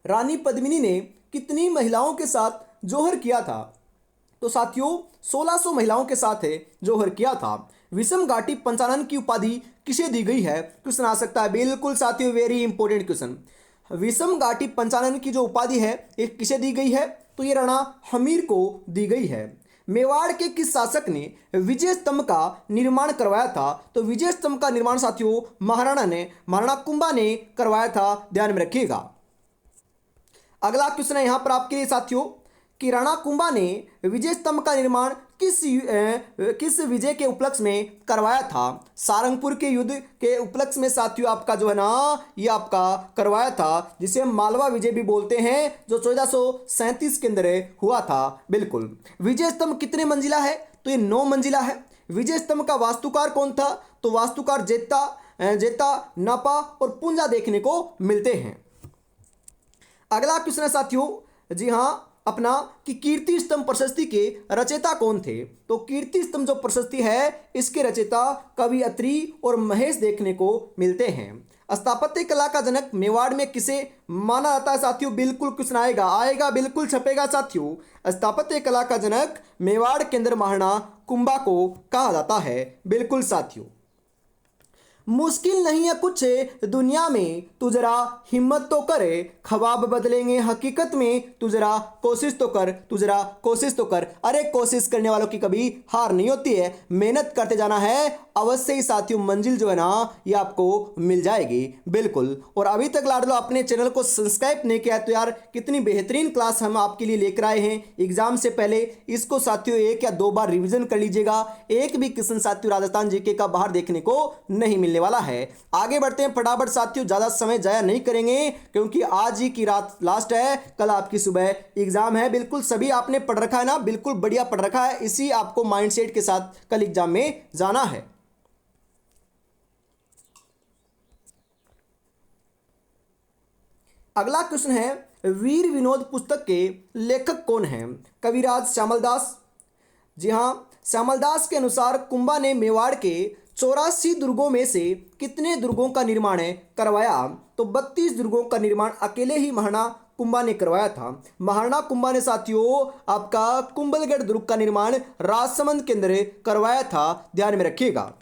रानी पद्मिनी ने कितनी महिलाओं के साथ जौहर किया था? तो साथियों 1600 महिलाओं के साथ है जौहर किया था। विषम घाटी पंचानन की उपाधि किसे दी गई है? क्वेश्चन आ सकता है, बिल्कुल साथियों, वेरी इंपॉर्टेंट क्वेश्चन। विषम घाटी पंचानन की जो उपाधि है ये किसे दी गई है? तो ये राणा हमीर को दी गई है। मेवाड़ के किस शासक ने विजय स्तंभ का निर्माण करवाया था? तो विजय स्तंभ का निर्माण साथियों महाराणा कुंभा ने करवाया था, ध्यान में रखिएगा। अगला क्वेश्चन है यहां पर आपके लिए साथियों कि राणा कुंभा ने विजय स्तंभ का निर्माण किस विजय के उपलक्ष्य में करवाया था? सारंगपुर के युद्ध के उपलक्ष्य में साथियों आपका जो है ना ये आपका करवाया था, जिसे हम मालवा विजय भी बोलते हैं, जो 1437 के अंदर हुआ था। बिल्कुल। विजय स्तंभ कितने मंजिला है? तो ये 9 मंजिला है। विजय स्तंभ का वास्तुकार कौन था? तो वास्तुकार जेता नापा और पुंजा देखने को मिलते हैं। अगला क्वेश्चन है साथियों, जी हाँ अपना कि कीर्ति स्तंभ प्रशस्ति के रचयिता कौन थे? तो कीर्ति स्तंभ जो प्रशस्ति है इसके रचयिता कवि अत्रि और महेश देखने को मिलते हैं। स्थापत्य कला का जनक मेवाड़ में किसे माना जाता है साथियों? बिल्कुल क्वेश्चन आएगा बिल्कुल छपेगा साथियों। स्थापत्य कला का जनक मेवाड़ के अंदर महाराणा कुंभा को कहा जाता है, बिल्कुल साथियों। मुश्किल नहीं है कुछ दुनिया में, तू जरा हिम्मत तो करे, ख्वाब बदलेंगे हकीकत में, तू जरा कोशिश तो कर। अरे कोशिश करने वालों की कभी हार नहीं होती है, मेहनत करते जाना है, अवश्य ही साथियों मंजिल जो है ना ये आपको मिल जाएगी। बिल्कुल। और अभी तक लाडलो अपने चैनल को सब्सक्राइब नहीं किया तो यार कितनी बेहतरीन क्लास हम आपके लिए लेकर आए हैं एग्जाम से पहले, इसको साथियों 1 या 2 बार रिवीजन कर लीजिएगा। एक भी क्वेश्चन साथियों राजस्थान जीके का बाहर देखने को नहीं मिलने वाला है। आगे बढ़ते हैं फटाफट साथियों, ज्यादा समय जाया नहीं करेंगे क्योंकि आज ही की रात लास्ट है, कल आपकी सुबह एग्जाम है। बिल्कुल सभी आपने पढ़ रखा है ना, बिल्कुल बढ़िया पढ़ रखा है, इसी आपको माइंडसेट के साथ कल एग्जाम में जाना है। अगला क्वेश्चन है वीर विनोद पुस्तक के लेखक कौन हैं? कविराज श्यामलदास। जी हां, श्यामलदास के अनुसार कुंभा ने मेवाड़ के 84 दुर्गों में से कितने दुर्गों का निर्माण करवाया? तो 32 दुर्गों का निर्माण अकेले ही महाराणा कुंभा ने करवाया था। महाराणा कुंभा ने साथियों आपका कुंभलगढ़ दुर्ग का निर्माण राजसमंद के अंदर करवाया था, ध्यान में रखिएगा।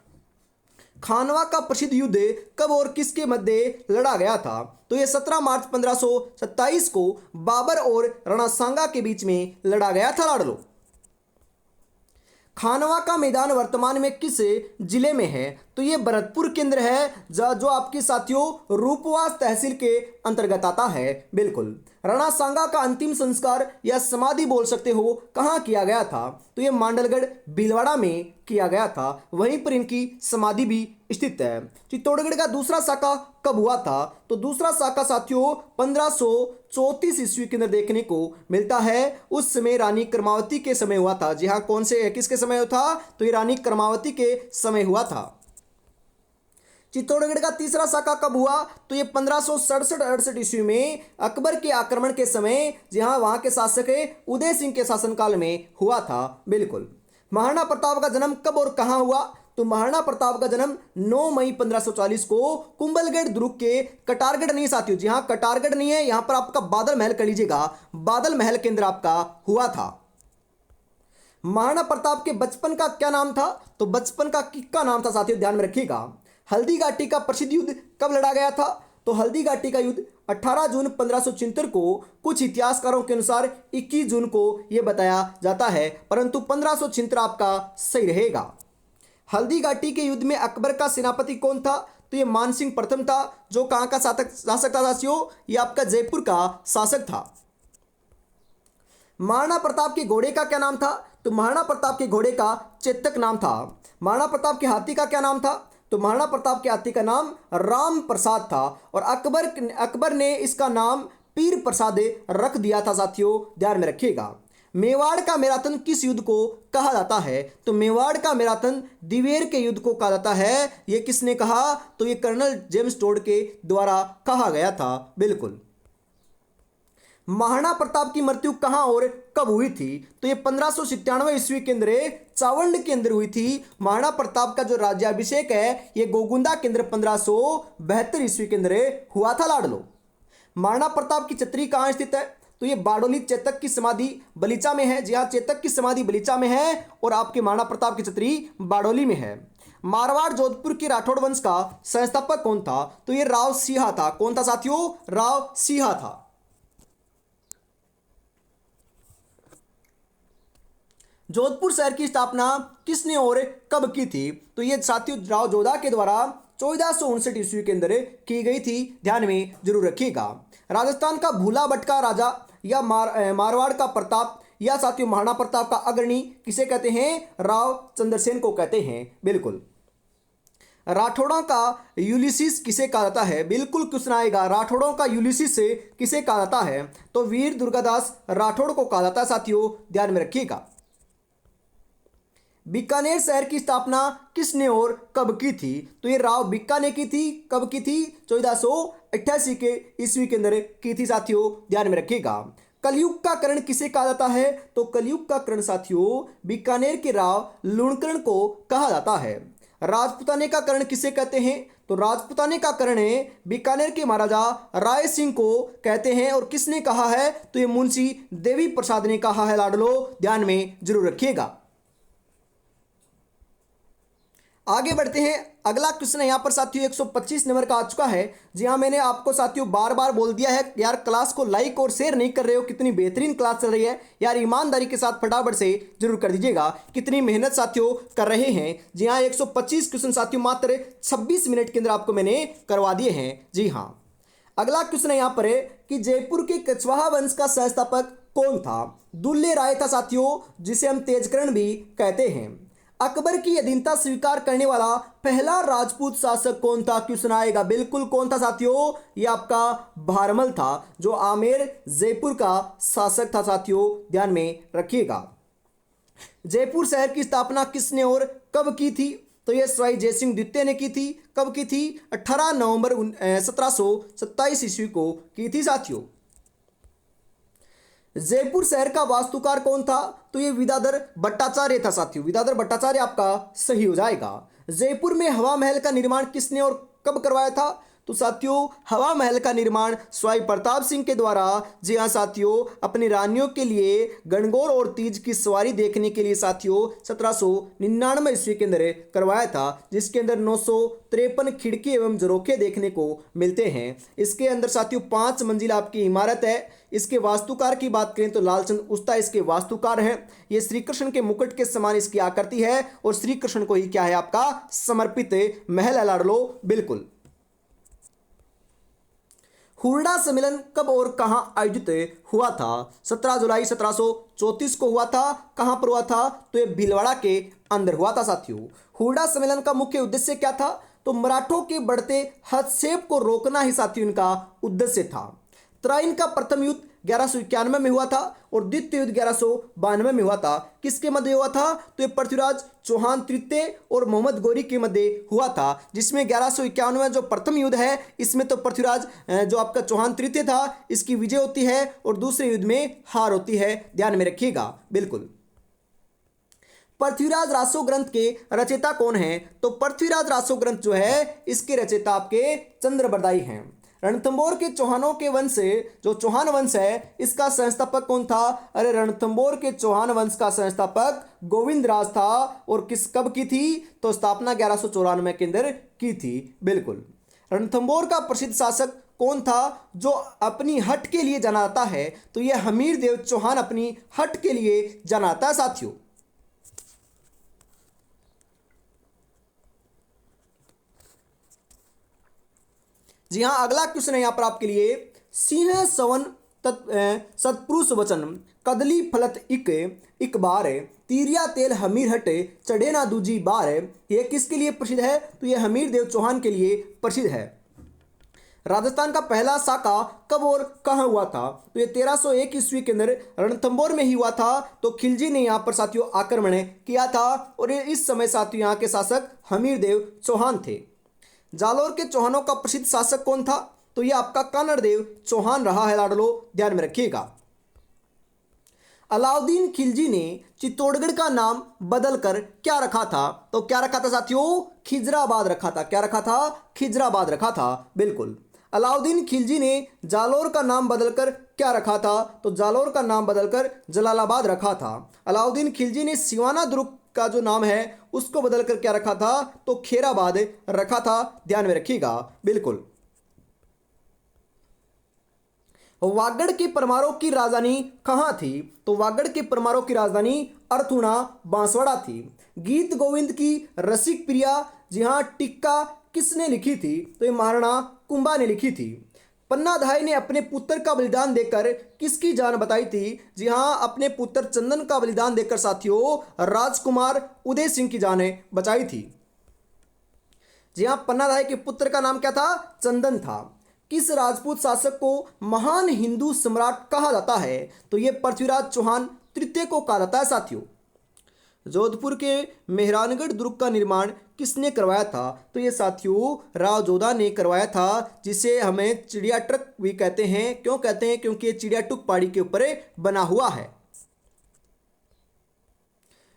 खानवा का प्रसिद्ध युद्ध कब और किसके मध्य लड़ा गया था? तो यह 17 मार्च 1527 को बाबर और राणा सांगा के बीच में लड़ा गया था लाडलो। खानवा का मैदान वर्तमान में किस जिले में है? तो ये भरतपुर के अंदर है, जो आपके साथियों रूपवास तहसील के अंतर्गत आता है। बिल्कुल। राणा सांगा का अंतिम संस्कार या समाधि बोल सकते हो कहाँ किया गया था? तो ये मांडलगढ़ भीलवाड़ा में किया गया था, वहीं पर इनकी समाधि भी स्थित है। चित्तौड़गढ़ का दूसरा शाखा कब हुआ था? तो दूसरा शाखा साथियों 1534 ईस्वी के अंदर देखने को मिलता है। उस समय रानी कर्मावती के समय हुआ था। जी हाँ, कौन से किसके समय हुआ था? तो ये रानी कर्मावती के समय हुआ था। चित्तौड़गढ़ का तीसरा शाखा कब हुआ? तो ये 1567-68 ईस्वी में अकबर के आक्रमण के समय, जहां वहां के शासक उदय सिंह के शासनकाल में हुआ था। बिल्कुल। महाराणा प्रताप का जन्म कब और कहां हुआ? तो महाराणा प्रताप का जन्म 9 मई 1540 को कुंभलगढ़ दुर्ग के कटारगढ़ नहीं साथियों, जी हाँ कटारगढ़ नहीं है, यहां पर आपका बादल महल कर लीजिएगा, बादल महल के अंदर आपका हुआ था। महाराणा प्रताप के बचपन का क्या नाम था? तो बचपन का किक्का नाम था साथियों, ध्यान में रखिएगा। हल्दी घाटी का प्रसिद्ध युद्ध कब लड़ा गया था? तो हल्दी घाटी का युद्ध 18 जून 1576 को कुछ इतिहासकारों के अनुसार 21 जून को यह बताया जाता है, परंतु 1576 आपका सही रहेगा। हल्दी घाटी के युद्ध में अकबर का सेनापति कौन था? तो ये मानसिंह प्रथम था, जो कहाँ का शासक था साथियों? ये आपका जयपुर का शासक था। महाराणा प्रताप के घोड़े का क्या नाम था? तो महाराणा प्रताप के घोड़े का चेतक नाम था। महाराणा प्रताप के हाथी का क्या नाम था? तो महाराणा प्रताप के हाथी का नाम राम प्रसाद था, और अकबर ने इसका नाम पीर प्रसाद रख दिया था साथियों, ध्यान में रखिएगा। मेवाड़ का मैराथन किस युद्ध को कहा जाता है? तो मेवाड़ का मैराथन दिवेर के युद्ध को कहा जाता है। यह किसने कहा? तो ये कर्नल जेम्स टोड के द्वारा कहा गया था, बिल्कुल। महाराणा प्रताप की मृत्यु कहां और कब हुई थी? तो ये 1597 ईस्वी के अंदर चावंड के अंदर हुई थी। महाराणा प्रताप का जो राज्याभिषेक है ये गोगुंदा के अंदर 1572 ईस्वी के अंदर हुआ था लाडलो। महाराणा प्रताप की छतरी कहां स्थित है? तो ये बारडोली चेतक की समाधि बलीचा में है। जी हाँ, चेतक की समाधि बलीचा में है, और आपके महाराणा प्रताप की छतरी बारडोली में है। मारवाड़ जोधपुर के राठौड़ वंश का संस्थापक कौन था? तो ये राव सिंहा था। कौन था साथियों? राव सिंहा था। जोधपुर शहर की स्थापना किसने और कब की थी? तो ये साथियों राव जोधा के द्वारा 1459 ईस्वी के अंदर की गई थी, ध्यान में जरूर रखिएगा। राजस्थान का भूला भटका राजा या मारवाड़ का प्रताप या साथियों महाराणा प्रताप का अग्रणी किसे कहते हैं? राव चंद्रसेन को कहते हैं, बिल्कुल। राठौड़ों का यूलिसिस किसे कहा जाता है? बिल्कुल क्वेश्चन आएगा, राठौड़ों का यूलिसिस से किसे कहा जाता है? तो वीर दुर्गादास राठौड़ को कहा जाता है साथियों, ध्यान में रखिएगा। बीकानेर शहर की स्थापना किसने और कब की थी? तो ये राव बिक्का ने की थी। कब की थी? 1488 के ईस्वी के अंदर की थी साथियों, ध्यान में रखिएगा। कलयुग का कर्ण किसे कहा जाता है? तो कलयुग का कर्ण साथियों बीकानेर के राव लूणकर्ण को कहा जाता है। राजपुताने का कर्ण किसे कहते हैं? तो राजपुताने का कर्ण बीकानेर के महाराजा राय सिंह को कहते हैं, और किसने कहा है? तो ये मुंशी देवी प्रसाद ने कहा है लाडलो, ध्यान में जरूर रखिएगा। आगे बढ़ते हैं, अगला क्वेश्चन है यहाँ पर साथियों 125 नंबर का आ चुका है। जी हाँ, मैंने आपको साथियों बार बार बोल दिया है यार, क्लास को लाइक और शेयर नहीं कर रहे हो, कितनी बेहतरीन क्लास चल रही है यार, ईमानदारी के साथ फटाफट से जरूर कर दीजिएगा। कितनी मेहनत साथियों कर रहे हैं। जी हाँ, 125 क्वेश्चन साथियों मात्र 26 मिनट के अंदर आपको मैंने करवा दिए हैं। जी हाँ, अगला क्वेश्चन है यहाँ पर कि जयपुर के कछवाहा वंश का संस्थापक कौन था? दुल्ले राय था साथियों, जिसे हम तेजकर्ण भी कहते हैं। अकबर की अधीनता स्वीकार करने वाला पहला राजपूत शासक कौन था? क्वेश्चन आएगा, बिल्कुल कौन था साथियों? ये आपका भारमल था, जो आमेर जयपुर का शासक था साथियों, ध्यान में रखिएगा। जयपुर शहर की स्थापना किसने और कब की थी? तो ये सवाई जयसिंह द्वितीय ने की थी। कब की थी? 18 नवंबर 1727 ईस्वी को की थी साथियों। जयपुर शहर का वास्तुकार कौन था? तो ये विद्याधर भट्टाचार्य था साथियों, विद्याधर भट्टाचार्य आपका सही हो जाएगा। जयपुर में हवा महल का निर्माण किसने और कब करवाया था? तो साथियों हवा महल का निर्माण सवाई प्रताप सिंह के द्वारा, जी हाँ साथियों, अपनी रानियों के लिए गणगौर और तीज की सवारी देखने के लिए साथियों 1799 ईस्वी के अंदर करवाया था, जिसके अंदर 953 खिड़की एवं झरोखे देखने को मिलते हैं। इसके अंदर साथियों 5 मंजिला आपकी इमारत है। इसके वास्तुकार की बात करें तो लालचंद उस्ता इसके वास्तुकार हैं। ये श्री कृष्ण के मुकुट के समान इसकी आकृति है, और श्री कृष्ण को ही क्या है आपका समर्पित महल है लाडलो, बिल्कुल। हुरडा सम्मेलन कब और कहां आयोजित हुआ था? 17 जुलाई 1734 को हुआ था। कहां पर हुआ था? तो ये भीलवाड़ा के अंदर हुआ था साथियों। हुरडा सम्मेलन का मुख्य उद्देश्य क्या था? तो मराठों के बढ़ते हस्तक्षेप को रोकना ही साथियों इनका उद्देश्य था। त्राइन का प्रथम युद्ध 1191 में हुआ था, और द्वितीय युद्ध 1192 में हुआ था। किसके मध्य हुआ था? तो ये पृथ्वीराज चौहान तृतीय और मोहम्मद गौरी के मध्य हुआ था, जिसमें 1191 में जो प्रथम युद्ध है इसमें तो पृथ्वीराज जो आपका चौहान तृतीय था इसकी विजय होती है, और दूसरे युद्ध में हार होती है, ध्यान में रखिएगा, बिल्कुल। पृथ्वीराज रासो ग्रंथ के रचयिता कौन है? तो पृथ्वीराज रासो ग्रंथ जो है इसके रचयिता आपके चंद्रबरदाई हैं। रणथंबोर के चौहानों के वंश से जो चौहान वंश है इसका संस्थापक कौन था? अरे रणथंबोर के चौहान वंश का संस्थापक गोविंद राज था, और किस कब की थी? तो स्थापना 1194 के अंदर की थी, बिल्कुल। रणथंभौर का प्रसिद्ध शासक कौन था जो अपनी हट के लिए जाना जाता है? तो यह हमीर देव चौहान अपनी हट के लिए जाना जाता है साथियों। जी हाँ, अगला क्वेश्चन है यहाँ पर आपके लिए, सिंह सवन सतपुरुष वचन कदली फलत इक बार तीरिया तेल हमीर हट चढ़े ना दूजी बार। यह किसके लिए प्रसिद्ध है? तो यह हमीर देव चौहान के लिए प्रसिद्ध है। राजस्थान का पहला साका कब और कहाँ हुआ था? तो ये 1301 ईस्वी के अंदर रणथंभौर में ही हुआ था। तो खिलजी ने यहाँ पर साथियों आक्रमण किया था और ये इस समय साथियों यहाँ के शासक हमीर देव चौहान थे। जालोर के चौहानों का प्रसिद्ध शासक कौन था? तो यह आपका कानड़ देव चौहान रहा है लाडलो, ध्यान में रखिएगा। अलाउद्दीन खिलजी ने चित्तौड़गढ़ का नाम बदलकर क्या रखा था? तो क्या रखा था साथियों? खिजराबाद रखा था। क्या रखा था? खिजराबाद रखा था, बिल्कुल। अलाउद्दीन खिलजी ने जालोर का नाम बदलकर क्या रखा था? तो जालोर का नाम बदलकर जलालाबाद रखा था। अलाउद्दीन खिलजी ने सिवाना दुर्ग का जो नाम है उसको बदलकर क्या रखा था? तो खेराबाद रखा था, ध्यान में रखिएगा, बिल्कुल। वागड़ के परमारों की राजधानी कहाँ थी? तो वागड़ के परमारों की राजधानी अर्थुणा बांसवाड़ा थी। गीत गोविंद की रसिक प्रिया, जी हाँ, टिक्का किसने लिखी थी? तो ये महाराणा कुंभा ने लिखी थी। पन्नाधाय ने अपने पुत्र का बलिदान देकर किसकी जान बताई थी? जी हाँ, अपने पुत्र चंदन का बलिदान देकर साथियों राजकुमार उदय सिंह की जान बचाई थी। जी हाँ, पन्नाधाय के पुत्र का नाम क्या था? चंदन था। किस राजपूत शासक को महान हिंदू सम्राट कहा जाता है? तो ये पृथ्वीराज चौहान तृतीय को कहा जाता है साथियों। जोधपुर के मेहरानगढ़ दुर्ग का निर्माण किसने करवाया था? तो ये साथियों राव जोधा ने करवाया था, जिसे हमें चिड़िया ट्रक भी कहते हैं। क्यों कहते हैं? क्योंकि ये चिड़िया टुक पहाड़ी के ऊपर बना हुआ है।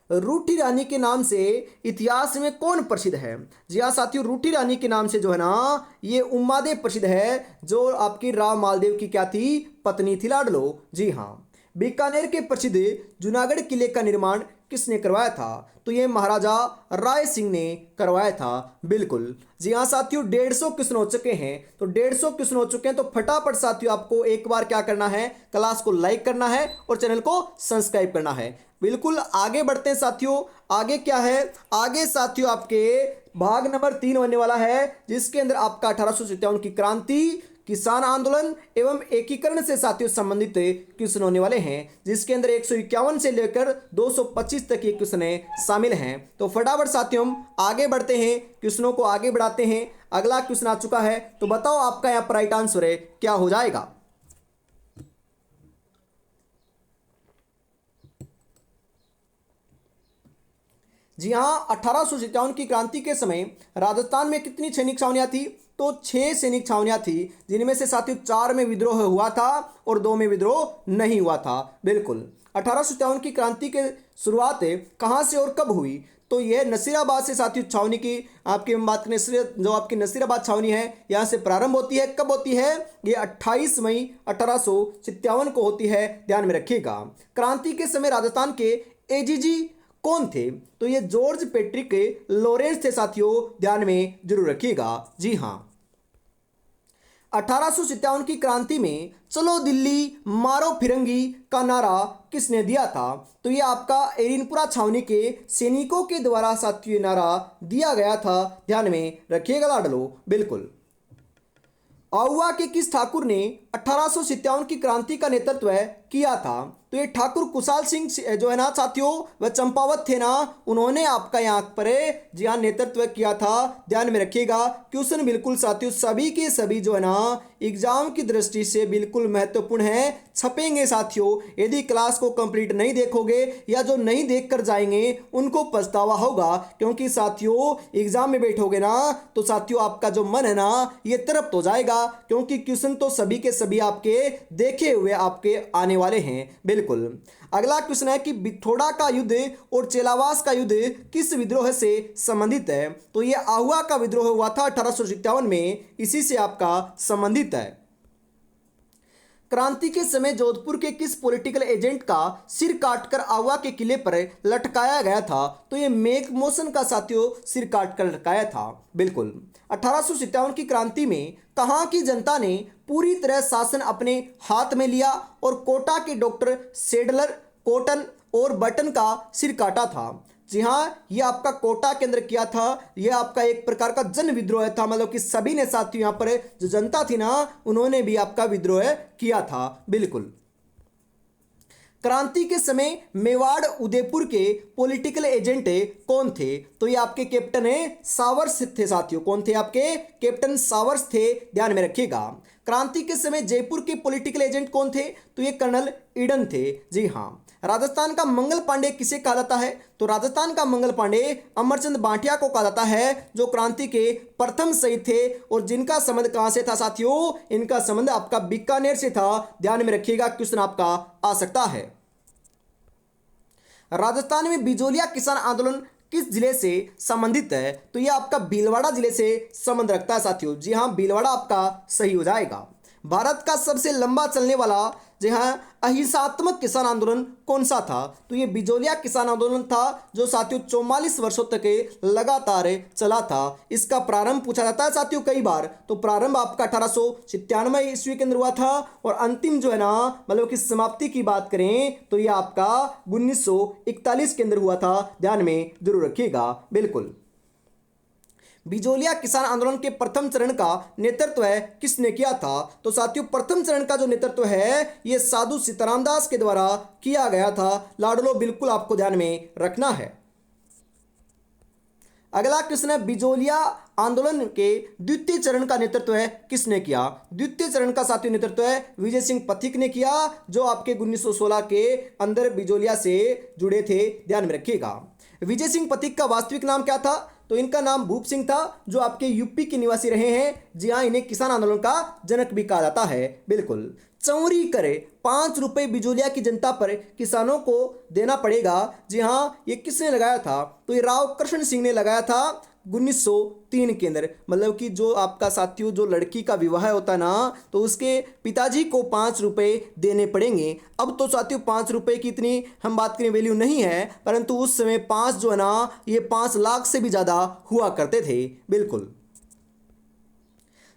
रूठी रानी के नाम से इतिहास में कौन प्रसिद्ध है? जी हाँ साथियों, रूठी रानी के नाम से जो है ना ये उम्मादेव प्रसिद्ध है, जो आपकी राव मालदेव की क्या थी? पत्नी थी लाडलो। जी हाँ। बीकानेर के प्रसिद्ध जूनागढ़ किले का निर्माण किसने करवाया था? तो ये महाराजा राय सिंह ने करवाया था, बिल्कुल। जी हाँ साथियों, 150 क्वेश्चन हो चुके हैं। तो 150 क्वेश्चन हो चुके हैं, तो फटाफट साथियों आपको एक बार क्या करना है? क्लास को लाइक करना है और चैनल को सब्सक्राइब करना है। बिल्कुल, आगे बढ़ते हैं साथियों। आगे क्या है? आगे साथियों आपके भाग नंबर 3 होने वाला है, जिसके अंदर आपका 1857 की क्रांति, किसान आंदोलन एवं एकीकरण से साथियों संबंधित क्वेश्चन होने वाले हैं, जिसके अंदर 151 से लेकर 225 तक ये क्वेश्चन शामिल हैं। तो फटाफट साथियों हम आगे बढ़ते हैं, क्वेश्चनों को आगे बढ़ाते हैं। अगला क्वेश्चन आ चुका है, तो बताओ आपका यहाँ पर राइट आंसर है क्या हो जाएगा? जी हाँ, 1857 की क्रांति के समय राजस्थान में कितनी सैनिक छावनियां थी? तो 6 सैनिक छावनियां थी, जिनमें से साथियों 4 में विद्रोह हुआ था और 2 में विद्रोह नहीं हुआ था, बिल्कुल। 1857 की क्रांति के शुरुआत कहाँ से और कब हुई? तो यह नसीराबाद से साथियों छावनी की आपकी हम बात करें, जो आपकी नसीराबाद छावनी है यहाँ से प्रारंभ होती है। कब होती है? ये 28 मई 1857 को होती है, ध्यान में रखिएगा। क्रांति के समय राजस्थान के एजीजी कौन थे? तो ये जॉर्ज पैट्रिक लॉरेंस थे साथियों, ध्यान में जरूर रखिएगा। जी हाँ, 1857 की क्रांति में चलो दिल्ली मारो फिरंगी का नारा किसने दिया था? तो ये आपका एरिनपुरा छावनी के सैनिकों के द्वारा साथियों नारा दिया गया था, ध्यान में रखिएगा लाडलो, बिल्कुल। आहुआ के किस ठाकुर ने 1857 की क्रांति का नेतृत्व किया था? तो ये ठाकुर कुशाल सिंह जो है ना साथियों, वह चंपावत थे ना, उन्होंने आपका यहाँ पर जी हाँ नेतृत्व किया था, ध्यान में रखिएगा। क्वेश्चन बिल्कुल साथियों सभी के सभी जो है ना एग्जाम की दृष्टि से बिल्कुल महत्वपूर्ण है, छपेंगे साथियों। यदि क्लास को कंप्लीट नहीं देखोगे या जो नहीं देख कर जाएंगे उनको पछतावा होगा, क्योंकि साथियों एग्जाम में बैठोगे ना तो साथियों आपका जो मन है ना ये तृप्त हो जाएगा, क्योंकि क्वेश्चन तो सभी के सभी आपके देखे हुए आपके आने वाले हैं, बिल्कुल। अगला क्वेश्चन है कि बिथोड़ा का युद्ध और चेलावास का युद्ध किस विद्रोह से संबंधित है? तो ये आहुआ का विद्रोह हुआ था 1857 में, इसी से आपका संबंधित है। क्रांति के समय जोधपुर के किस पॉलिटिकल एजेंट का सिर काटकर आवा के किले पर लटकाया गया था? तो ये मेघमोसन का साथियों सिर काटकर लटकाया था। बिल्कुल। 1857 की क्रांति में कहाँ की जनता ने पूरी तरह शासन अपने हाथ में लिया और कोटा के डॉक्टर सेडलर, कॉटन और बटन का सिर काटा था? जी हाँ, ये आपका कोटा के अंदर किया था। यह आपका एक प्रकार का जन विद्रोह था, मतलब कि सभी ने साथियों यहाँ पर जो जनता थी ना, उन्होंने भी आपका विद्रोह किया था। बिल्कुल। क्रांति के समय मेवाड़ उदयपुर के पॉलिटिकल एजेंट कौन थे? तो ये आपके कैप्टन सावर्स थे साथियों। कौन थे? आपके कैप्टन सावर्स थे, ध्यान में रखिएगा। क्रांति के समय जयपुर के पॉलिटिकल एजेंट कौन थे? तो ये कर्नल ईडन थे। जी हाँ। राजस्थान का मंगल पांडे किसे कहा जाता है? तो राजस्थान का मंगल पांडे अमरचंद बांटिया को कहा जाता है, जो क्रांति के प्रथम शहीद थे और जिनका संबंध कहां से था साथियों? इनका संबंध आपका बीकानेर से था। ध्यान में रखिएगा, क्वेश्चन आपका आ सकता है। राजस्थान में बिजोलिया किसान आंदोलन किस जिले से संबंधित है? तो यह आपका भीलवाड़ा जिले से संबंध रखता है साथियों। जी हाँ, भीलवाड़ा आपका सही हो जाएगा। भारत का सबसे लंबा चलने वाला जी हाँ अहिंसात्मक किसान आंदोलन कौन सा था? तो ये बिजोलिया किसान आंदोलन था, जो साथियों 44 वर्षों तक लगातार चला था। इसका प्रारंभ पूछा जाता है साथियों कई बार। तो प्रारंभ आपका 1897 ईस्वी के अंदर हुआ था और अंतिम जो है ना, मतलब कि समाप्ति की बात करें तो ये आपका 1941 के अंदर हुआ था। ध्यान में जरूर रखिएगा। बिल्कुल। बिजोलिया किसान आंदोलन के प्रथम चरण का नेतृत्व किसने किया था? तो साथियों प्रथम चरण का जो नेतृत्व है ये साधु सीताराम दास के द्वारा किया गया था। लाडलो, बिल्कुल आपको ध्यान में रखना है। अगला क्वेश्चन है, बिजोलिया आंदोलन के द्वितीय चरण का नेतृत्व किसने किया? द्वितीय चरण का साथियों नेतृत्व विजय सिंह पथिक ने किया, जो आपके 1916 के अंदर बिजोलिया से जुड़े थे। ध्यान में रखिएगा। विजय सिंह पथिक का वास्तविक नाम क्या था? तो इनका नाम भूप सिंह था, जो आपके यूपी के निवासी रहे हैं। जी हाँ, इन्हें किसान आंदोलन का जनक भी कहा जाता है। बिल्कुल। चौरी करे 5 रुपए बिजोलिया की जनता पर किसानों को देना पड़ेगा। जी हाँ, ये किसने लगाया था? तो ये राव कृष्ण सिंह ने लगाया था 1903 के अंदर। मतलब कि जो आपका साथियों जो लड़की का विवाह होता है ना, तो उसके पिताजी को 5 रुपए देने पड़ेंगे। अब तो साथियों 5 रुपए की इतनी हम बात करें वैल्यू नहीं है, परंतु उस समय 5 जो है ना, ये 5 लाख से भी ज़्यादा हुआ करते थे। बिल्कुल।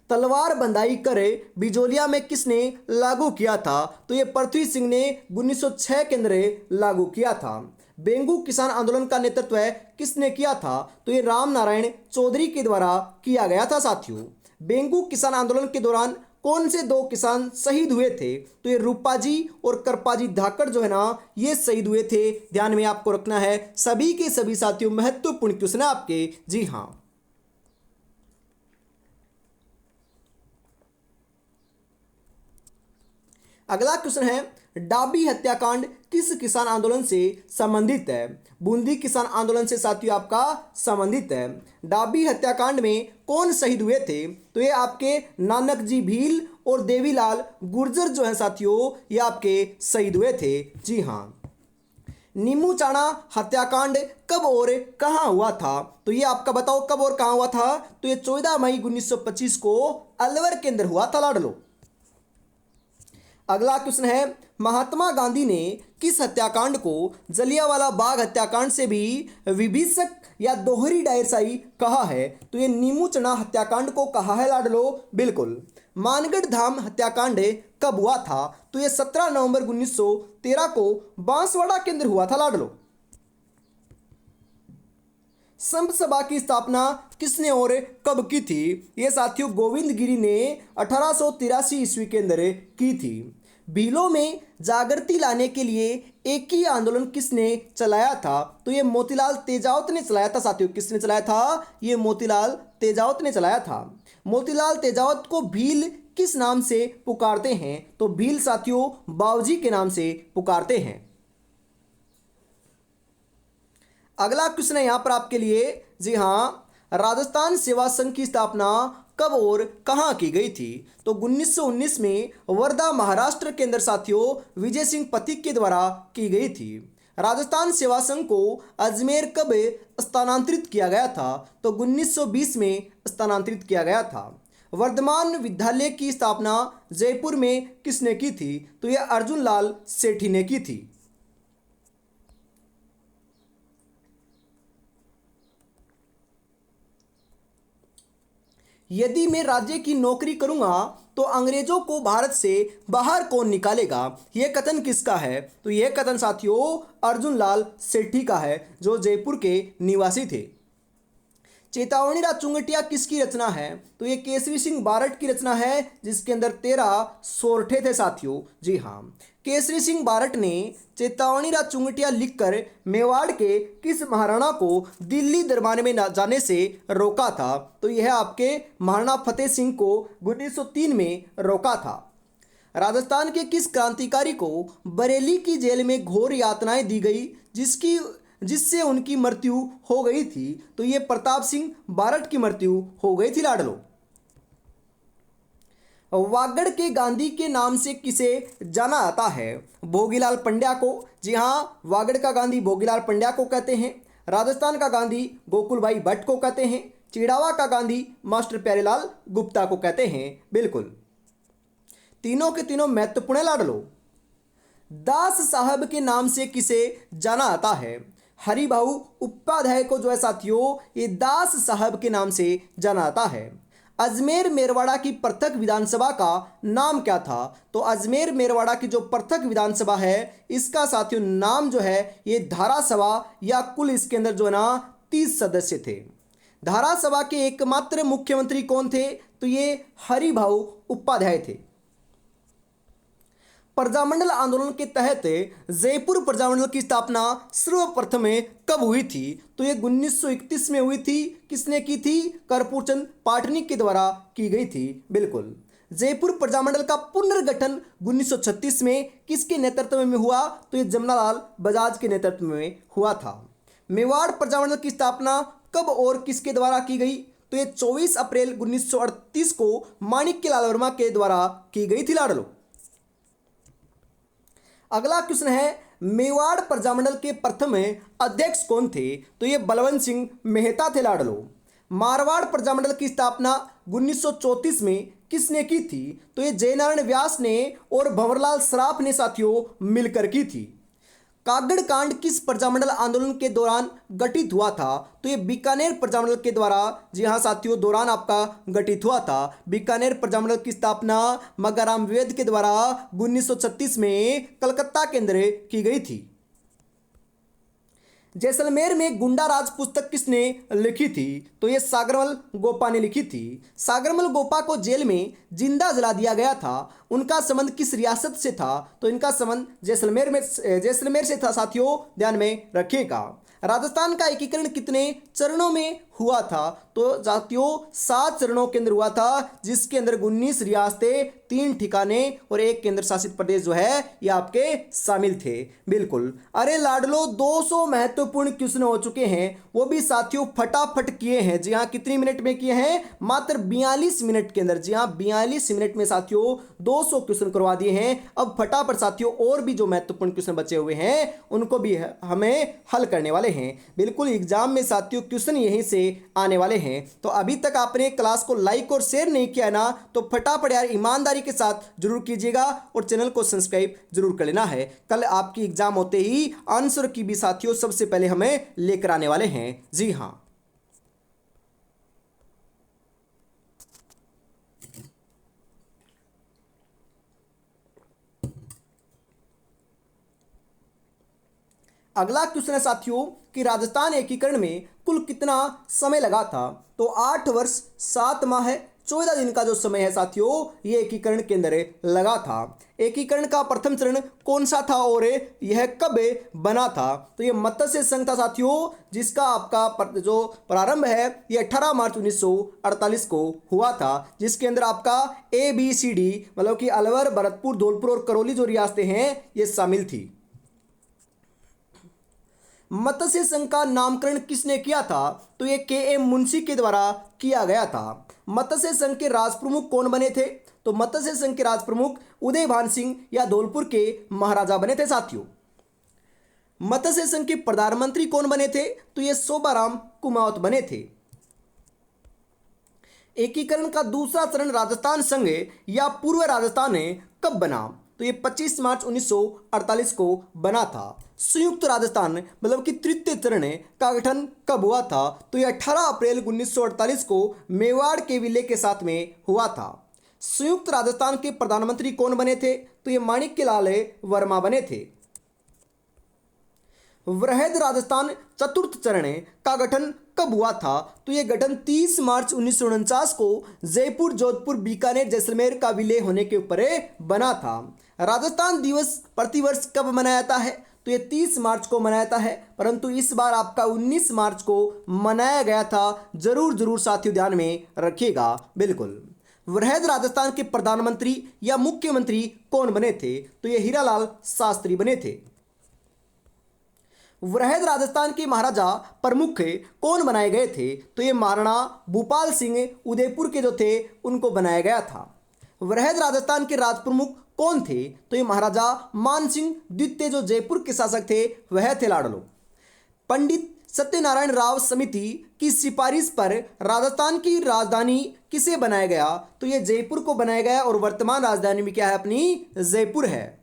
तलवार बंदाई कर बिजोलिया में किसने लागू किया था? तो ये पृथ्वी सिंह ने 1906 के अंदर लागू किया था। बेंगू किसान आंदोलन का नेतृत्व किसने किया था? तो ये राम नारायण चौधरी के द्वारा किया गया था साथियों। बेंगू किसान आंदोलन के दौरान कौन से 2 किसान शहीद हुए थे? तो ये रूपाजी और करपाजी धाकड़ जो है ना, ये शहीद हुए थे। ध्यान में आपको रखना है। सभी के सभी साथियों महत्वपूर्ण क्वेश्चन है आपके। जी हाँ। अगला क्वेश्चन है, डाबी हत्याकांड किस किसान आंदोलन से संबंधित है? बूंदी किसान आंदोलन से साथियों आपका संबंधित है। डाबी हत्याकांड में कौन शहीद हुए थे? तो ये आपके नानक जी भील और देवीलाल गुर्जर जो है साथियों, ये आपके शहीद हुए थे। जी हाँ। नीमूचाणा हत्याकांड कब और कहां हुआ था? तो ये आपका बताओ कब और कहां हुआ था? तो ये 14 मई 1925 को अलवर के अंदर हुआ था लाडलो। अगला क्वेश्चन है, महात्मा गांधी ने किस हत्याकांड को जलियांवाला बाग हत्याकांड से भी विभीषक या दोहरी डायरसाई कहा है? तो ये नीमूचना हत्याकांड को कहा है लाडलो। बिल्कुल। मानगढ़ धाम हत्याकांड कब हुआ था? तो ये 17 नवंबर 1913 को बांसवाड़ा के अंदर हुआ था लाडलो। संत सभा की स्थापना किसने और कब की थी? ये साथियों गोविंद गिरी ने 1883 ईस्वी के अंदर की थी। भीलों में जागृति लाने के लिए एक ही आंदोलन किसने चलाया था? तो ये मोतीलाल तेजावत ने चलाया था साथियों। किसने चलाया था? ये मोतीलाल तेजावत ने चलाया था। मोतीलाल तेजावत को भील किस नाम से पुकारते हैं? तो भील साथियों बावजी के नाम से पुकारते हैं। अगला क्वेश्चन है यहां पर आपके लिए। जी हाँ, राजस्थान सेवा संघ की स्थापना कब और कहां की गई थी? तो 1919 में वर्धा महाराष्ट्र के अंदर साथियों विजय सिंह पथिक के द्वारा की गई थी। राजस्थान सेवा संघ को अजमेर कब स्थानांतरित किया गया था? तो 1920 में स्थानांतरित किया गया था। वर्धमान विद्यालय की स्थापना जयपुर में किसने की थी? तो यह अर्जुन लाल सेठी ने की थी। यदि मैं राज्य की नौकरी करूंगा तो अंग्रेजों को भारत से बाहर कौन निकालेगा? यह कथन किसका है? तो यह कथन साथियों अर्जुन लाल सेठी का है, जो जयपुर के निवासी थे। चेतावनी राज चुंगटिया किसकी रचना है? तो ये केसरी सिंह बारट की रचना है, जिसके अंदर 13 सोरठे थे साथियों। जी हाँ, केसरी सिंह बारट ने चेतावनी राज चुंगटिया लिखकर मेवाड़ के किस महाराणा को दिल्ली दरबार में जाने से रोका था? तो यह आपके महाराणा फतेह सिंह को 1903 में रोका था। राजस्थान के किस क्रांतिकारी को बरेली की जेल में घोर यातनाएं दी गई, जिससे उनकी मृत्यु हो गई थी? तो ये प्रताप सिंह बारट की मृत्यु हो गई थी लाडलो। वागड़ के गांधी के नाम से किसे जाना जाता है? भोगीलाल पंड्या को। जी हाँ, वागड़ का गांधी भोगीलाल पंड्या को कहते हैं। राजस्थान का गांधी गोकुल भाई भट्ट को कहते हैं। चिड़ावा का गांधी मास्टर प्यारेलाल गुप्ता को कहते हैं। बिल्कुल, तीनों के तीनों महत्वपूर्ण लाडलो। दास साहब के नाम से किसे जाना जाता है? हरिभाऊ उपाध्याय को जो है साथियों ये दास साहब के नाम से जाना जाता है। अजमेर मेरवाड़ा की पृथक विधानसभा का नाम क्या था? तो अजमेर मेरवाड़ा की जो पृथक विधानसभा है इसका साथियों नाम जो है ये धारा सभा, या कुल इसके अंदर जो है ना 30 सदस्य थे। धारा सभा के एकमात्र मुख्यमंत्री कौन थे? तो ये हरिभाऊ उपाध्याय थे। प्रजामंडल आंदोलन के तहत जयपुर प्रजामंडल की स्थापना सर्वप्रथम कब हुई थी? तो ये 1931 में हुई थी। किसने की थी? कर्पूरचंद पाटनी के द्वारा की गई थी। बिल्कुल, जयपुर प्रजामंडल का पुनर्गठन 1936 में किसके नेतृत्व में हुआ? तो ये जमनालाल बजाज के नेतृत्व में हुआ था। मेवाड़ प्रजामंडल की स्थापना कब और किसके द्वारा की गई? तो ये 24 अप्रैल 1938 को माणिक्यलाल वर्मा के द्वारा की गई थी लाडलो। अगला क्वेश्चन है, मेवाड़ प्रजामंडल के प्रथम अध्यक्ष कौन थे? तो ये बलवंत सिंह मेहता थे लाडलो। मारवाड़ प्रजामंडल की स्थापना 1934 में किसने की थी? तो ये जयनारायण व्यास ने और भंवरलाल सराफ ने साथियों मिलकर की थी। कागड़ कांड किस प्रजामंडल आंदोलन के दौरान गठित हुआ था? तो ये बीकानेर प्रजामंडल के द्वारा, जी हाँ साथियों, दौरान आपका गठित हुआ था। बीकानेर प्रजामंडल की स्थापना मगाराम विवेद के द्वारा 1936 में कलकत्ता के अंदर की गई थी। जैसलमेर में गुंडा राज पुस्तक किसने लिखी थी? तो ये सागरमल गोपा ने लिखी थी। सागरमल गोपा को जेल में जिंदा जला दिया गया था। उनका संबंध किस रियासत से था? तो इनका संबंध जैसलमेर से था साथियों, ध्यान में रखिएगा। राजस्थान का एकीकरण कितने चरणों में हुआ था? तो साथियों 7 चरणों के अंदर हुआ था, जिसके अंदर 19 रियासतें, 3 ठिकाने और 1 केंद्र शासित प्रदेश जो है ये आपके शामिल थे। बिल्कुल, अरे लाडलो 200 महत्वपूर्ण क्वेश्चन हो चुके हैं, वो भी साथियों फटाफट किए हैं। जी हाँ, कितनी मिनट में किए हैं? मात्र 42 मिनट के अंदर। जी हाँ, 42 मिनट में साथियों 200 क्वेश्चन करवा दिए हैं। अब फटाफट साथियों और भी जो महत्वपूर्ण क्वेश्चन बचे हुए हैं उनको भी हमें हल करने वाले हैं। बिल्कुल, एग्जाम में साथियों क्वेश्चन यहीं से आने वाले हैं। तो अभी तक आपने क्लास को लाइक और शेयर नहीं किया ना, तो फटाफट यार ईमानदारी के साथ जरूर कीजिएगा और चैनल को सब्सक्राइब जरूर कर लेना है। कल आपकी एग्जाम होते ही आंसर की भी साथियों सबसे पहले हमें लेकर आने वाले हैं। जी हाँ, अगला क्वेश्चन है साथियों कि राजस्थान एकीकरण में कुल कितना समय लगा था? तो 8 वर्ष 7 माह 14 दिन का जो समय है साथियों ये एकीकरण के अंदर लगा था। एकीकरण का प्रथम चरण कौन सा था और यह कब बना था? तो यह मत्स्य संघ था साथियों, जिसका आपका जो प्रारंभ है ये 18 मार्च 1948 को हुआ था, जिसके अंदर आपका ABCD मतलब कि अलवर, भरतपुर, धौलपुर और करौली जो रियासतें हैं ये शामिल थी। मत्स्य संघ का नामकरण किसने किया था? तो ये KM मुंशी के द्वारा किया गया था। मत्स्य संघ के राजप्रमुख कौन बने थे? तो मत्स्य संघ के राजप्रमुख उदयभान सिंह या धौलपुर के महाराजा बने थे साथियों। मत्स्य संघ के प्रधानमंत्री कौन बने थे? तो ये शोभाराम कुमावत बने थे। एकीकरण का दूसरा चरण राजस्थान संघ या पूर्व राजस्थान कब बना? तो ये 25 मार्च 1948 को बना था। संयुक्त राजस्थान मतलब कि तृतीय चरण का गठन कब हुआ था? तो ये 18 अप्रैल 1948 को मेवाड़ के विलय के साथ में हुआ था। संयुक्त राजस्थान के प्रधानमंत्री कौन बने थे? तो ये माणिक्यलाल वर्मा बने थे। वृहद राजस्थान चतुर्थ चरण का गठन कब हुआ था? तो यह गठन 30 मार्च 1949 को जयपुर, जोधपुर, बीकानेर, जैसलमेर का विलय होने के ऊपर बना था। राजस्थान दिवस प्रतिवर्ष कब मनाया जाता है? तो ये 30 मार्च को मनाया जाता है, परंतु इस बार आपका 19 मार्च को मनाया गया था। जरूर साथियों ध्यान में रखिएगा। बिल्कुल। वृहद राजस्थान के प्रधानमंत्री या मुख्यमंत्री कौन बने थे? तो ये हीरालाल शास्त्री बने थे। वृहद राजस्थान के महाराजा प्रमुख कौन बनाए गए थे? तो ये महाराणा भूपाल सिंह उदयपुर के जो थे उनको बनाया गया था। वृहद राजस्थान के राज प्रमुख कौन थे? तो ये महाराजा मानसिंह द्वितीय जो जयपुर के शासक थे वह थे लाडलो। पंडित सत्यनारायण राव समिति की सिफारिश पर राजस्थान की राजधानी किसे बनाया गया? तो ये जयपुर को बनाया गया और वर्तमान राजधानी में क्या है? अपनी जयपुर है।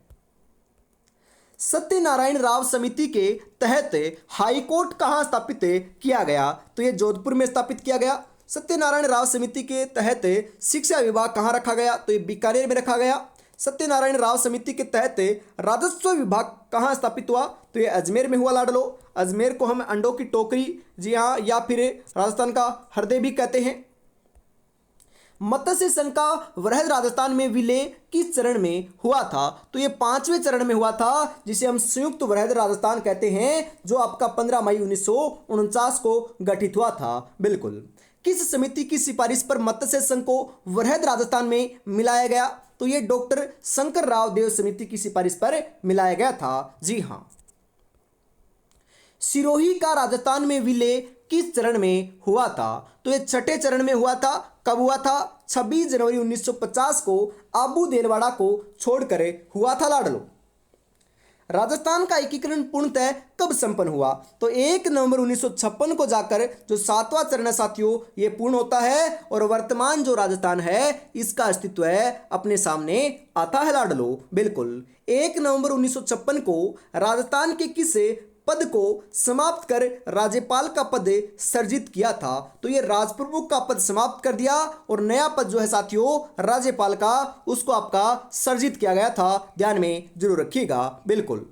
सत्यनारायण राव समिति के तहत हाईकोर्ट कहाँ स्थापित किया गया? तो ये जोधपुर में स्थापित किया गया। सत्यनारायण राव समिति के तहत शिक्षा विभाग कहाँ रखा गया? तो ये बीकानेर में रखा गया। सत्यनारायण राव समिति के तहत राजस्व विभाग कहाँ स्थापित हुआ? तो ये अजमेर में हुआ लाडलो। अजमेर को हम अंडों की टोकरी, जी हाँ, या फिर राजस्थान का हृदय भी कहते हैं। मत्स्य संघ का वृहद राजस्थान में विलय किस चरण में हुआ था? तो ये 5वें चरण में हुआ था, जिसे हम संयुक्त वृहद राजस्थान कहते हैं, जो आपका 15 मई 1949 को गठित हुआ था। बिल्कुल। किस समिति की सिफारिश पर मत्स्य संघ को वृहद राजस्थान में मिलाया गया? तो ये डॉक्टर शंकर राव देव समिति की सिफारिश पर मिलाया गया था। जी हाँ। सिरोही का राजस्थान में विलय किस चरण में हुआ था? तो ये 6ठे चरण में हुआ था। कब हुआ था? 26 जनवरी 1950 को आबू देलवाड़ा को छोड़कर हुआ था लाडलो। राजस्थान का एकीकरण पूर्णतः कब संपन्न हुआ? तो 1 नवंबर 1956 को जाकर जो 7वां चरण है साथियों ये पूर्ण होता है और वर्तमान जो राजस्थान है इसका अस्तित्व है अपने सामने आता है लाडलो। बिल्कुल। 1 नवंबर 1956 को राजस्थान के किस पद को समाप्त कर राज्यपाल का पद सर्जित किया था? तो ये राजप्रमुख का पद समाप्त कर दिया और नया पद जो है साथियों राज्यपाल का, उसको आपका सर्जित किया गया था। ध्यान में जरूर रखिएगा। बिल्कुल।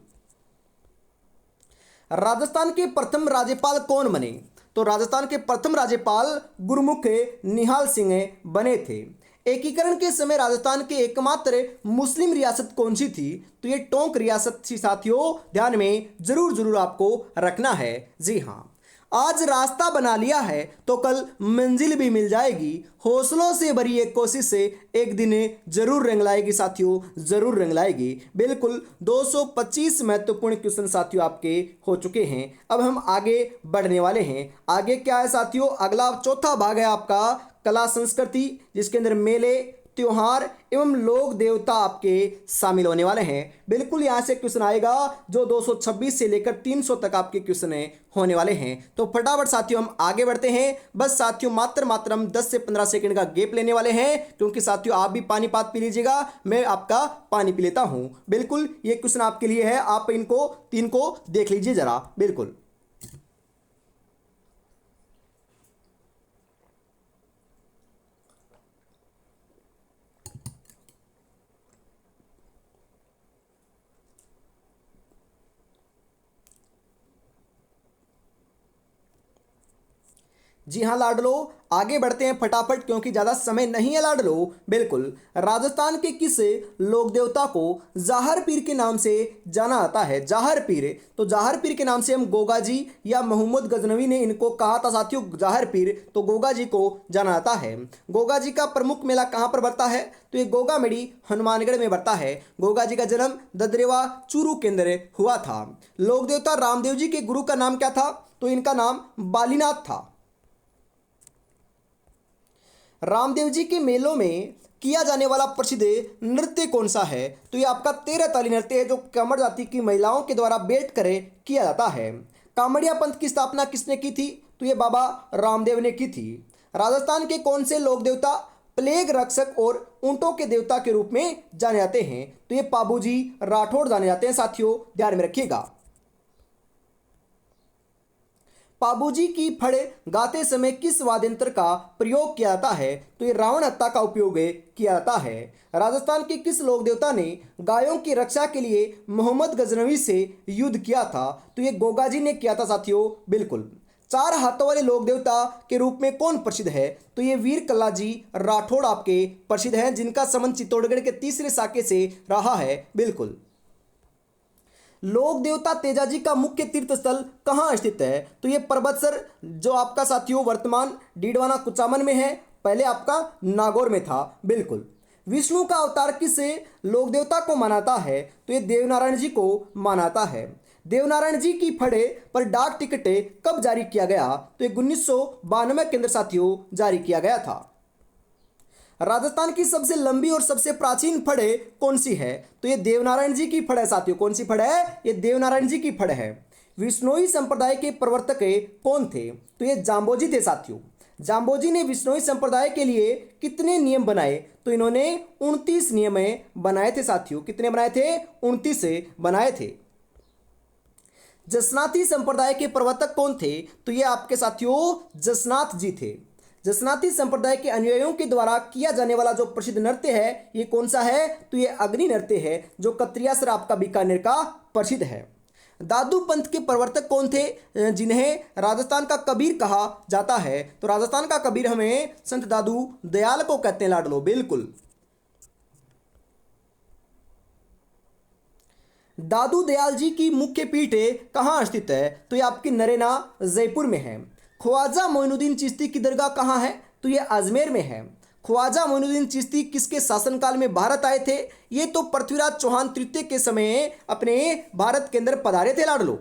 राजस्थान के प्रथम राज्यपाल कौन बने? तो राजस्थान के प्रथम राज्यपाल गुरमुख निहाल सिंह बने थे। एकीकरण के समय राजस्थान के एकमात्र मुस्लिम रियासत कौन सी थी? तो ये टोंक रियासत थी साथियों। ध्यान में जरूर आपको रखना है। जी हाँ। आज रास्ता बना लिया है तो कल मंजिल भी मिल जाएगी। हौसलों से भरी एक कोशिश से एक दिन जरूर रंग लाएगी साथियों, जरूर रंग लाएगी। बिल्कुल। 225 महत्वपूर्ण क्वेश्चन साथियों आपके हो चुके हैं। अब हम आगे बढ़ने वाले हैं। आगे क्या है साथियों? अगला चौथा भाग है आपका कला संस्कृति, जिसके अंदर मेले, त्योहार एवं लोक देवता आपके शामिल होने वाले हैं। बिल्कुल। यहाँ से क्वेश्चन आएगा जो 226 से लेकर 300 तक आपके क्वेश्चन होने वाले हैं। तो फटाफट साथियों हम आगे बढ़ते हैं। बस साथियों मात्र हम 10 से 15 सेकंड का गैप लेने वाले हैं, क्योंकि साथियों आप भी पानी पात पी लीजिएगा, मैं आपका पानी पी लेता हूँ। बिल्कुल। ये क्वेश्चन आपके लिए है, आप इनको 3 को देख लीजिए जरा। बिल्कुल। जी हाँ लाडलो, आगे बढ़ते हैं फटाफट, क्योंकि ज़्यादा समय नहीं है लाडलो। बिल्कुल। राजस्थान के किस लोक देवता को जाहर पीर के नाम से जाना जाता है? जाहर पीर। तो जाहर पीर के नाम से हम गोगा जी या मोहम्मद गजनवी ने इनको कहा था साथियों जाहर पीर, तो गोगा जी को जाना जाता है। गोगा जी का प्रमुख मेला कहाँ पर बढ़ता है? तो ये गोगा मेड़ी हनुमानगढ़ में बढ़ता है। गोगा जी का जन्म ददरेवा चूरू के अंदर हुआ था। लोक देवता रामदेव जी के गुरु का नाम क्या था? तो इनका नाम बालीनाथ था। रामदेव जी के मेलों में किया जाने वाला प्रसिद्ध नृत्य कौन सा है? तो ये आपका 13 ताली नृत्य है, जो कामड़ जाति की महिलाओं के द्वारा बैठ कर किया जाता है। कामड़िया पंथ की स्थापना किसने की थी? तो ये बाबा रामदेव ने की थी। राजस्थान के कौन से लोक देवता प्लेग रक्षक और ऊंटों के देवता के रूप में जाने जाते हैं? तो ये पाबूजी राठौड़ जाने जाते हैं साथियों, ध्यान में रखिएगा। पाबूजी की फड़ गाते समय किस वाद्य यंत्र का प्रयोग किया जाता है? तो ये रावण हत्ता का उपयोग किया जाता है। राजस्थान के किस लोक देवता ने गायों की रक्षा के लिए मोहम्मद गजनवी से युद्ध किया था? तो ये गोगाजी ने किया था साथियों, बिल्कुल। चार हाथों वाले लोक देवता के रूप में कौन प्रसिद्ध है? तो ये वीर कल्लाजी राठौड़ आपके प्रसिद्ध हैं, जिनका संबंध चित्तौड़गढ़ के तीसरे साके से रहा है, बिल्कुल। लोक देवता तेजाजी का मुख्य तीर्थ स्थल कहाँ स्थित है? तो ये पर्वतसर जो आपका साथियों वर्तमान डीडवाना कुचामन में है, पहले आपका नागौर में था, बिल्कुल। विष्णु का अवतार किस लोक देवता को मानाता है? तो ये देवनारायण जी को मानाता है। देवनारायण जी की फड़े पर डाक टिकट कब जारी किया गया? तो ये 1992 के अंदर साथियों जारी किया गया था। राजस्थान की सबसे लंबी और सबसे प्राचीन फड़ कौन सी है? तो ये देवनारायण जी की फड़ है साथियों। कौन सी फड़ है? ये देवनारायण जी की फड़ है। विश्नोई संप्रदाय के प्रवर्तक कौन थे? तो ये जाम्बोजी थे साथियों। जाम्बोजी ने विश्नोई संप्रदाय के लिए कितने नियम बनाए? तो इन्होंने 29 नियम बनाए थे साथियों। कितने बनाए थे? 29 बनाए थे। जसनाती संप्रदाय के प्रवर्तक कौन थे? तो ये आपके साथियों जसनाथ जी थे। जसनाती संप्रदाय के अनुयायियों के द्वारा किया जाने वाला जो प्रसिद्ध नृत्य है, ये कौन सा है? तो ये अग्नि नृत्य है, जो कत्रियासर आपका बीकानेर का प्रसिद्ध है। दादू पंथ के प्रवर्तक कौन थे, जिन्हें राजस्थान का कबीर कहा जाता है? तो राजस्थान का कबीर हमें संत दादू दयाल को कहते हैं लाडलो, बिल्कुल। दादू दयाल जी की मुख्य पीठ कहाँ स्थित है? तो ये आपकी नरेना जयपुर में है। ख्वाजा मोइनुद्दीन चिश्ती की दरगाह कहाँ है? तो ये अजमेर में है। ख्वाजा मोइनुद्दीन चिश्ती किसके शासनकाल में भारत आए थे? ये तो पृथ्वीराज चौहान तृतीय के समय अपने भारत के अंदर पधारे थे लाडलो।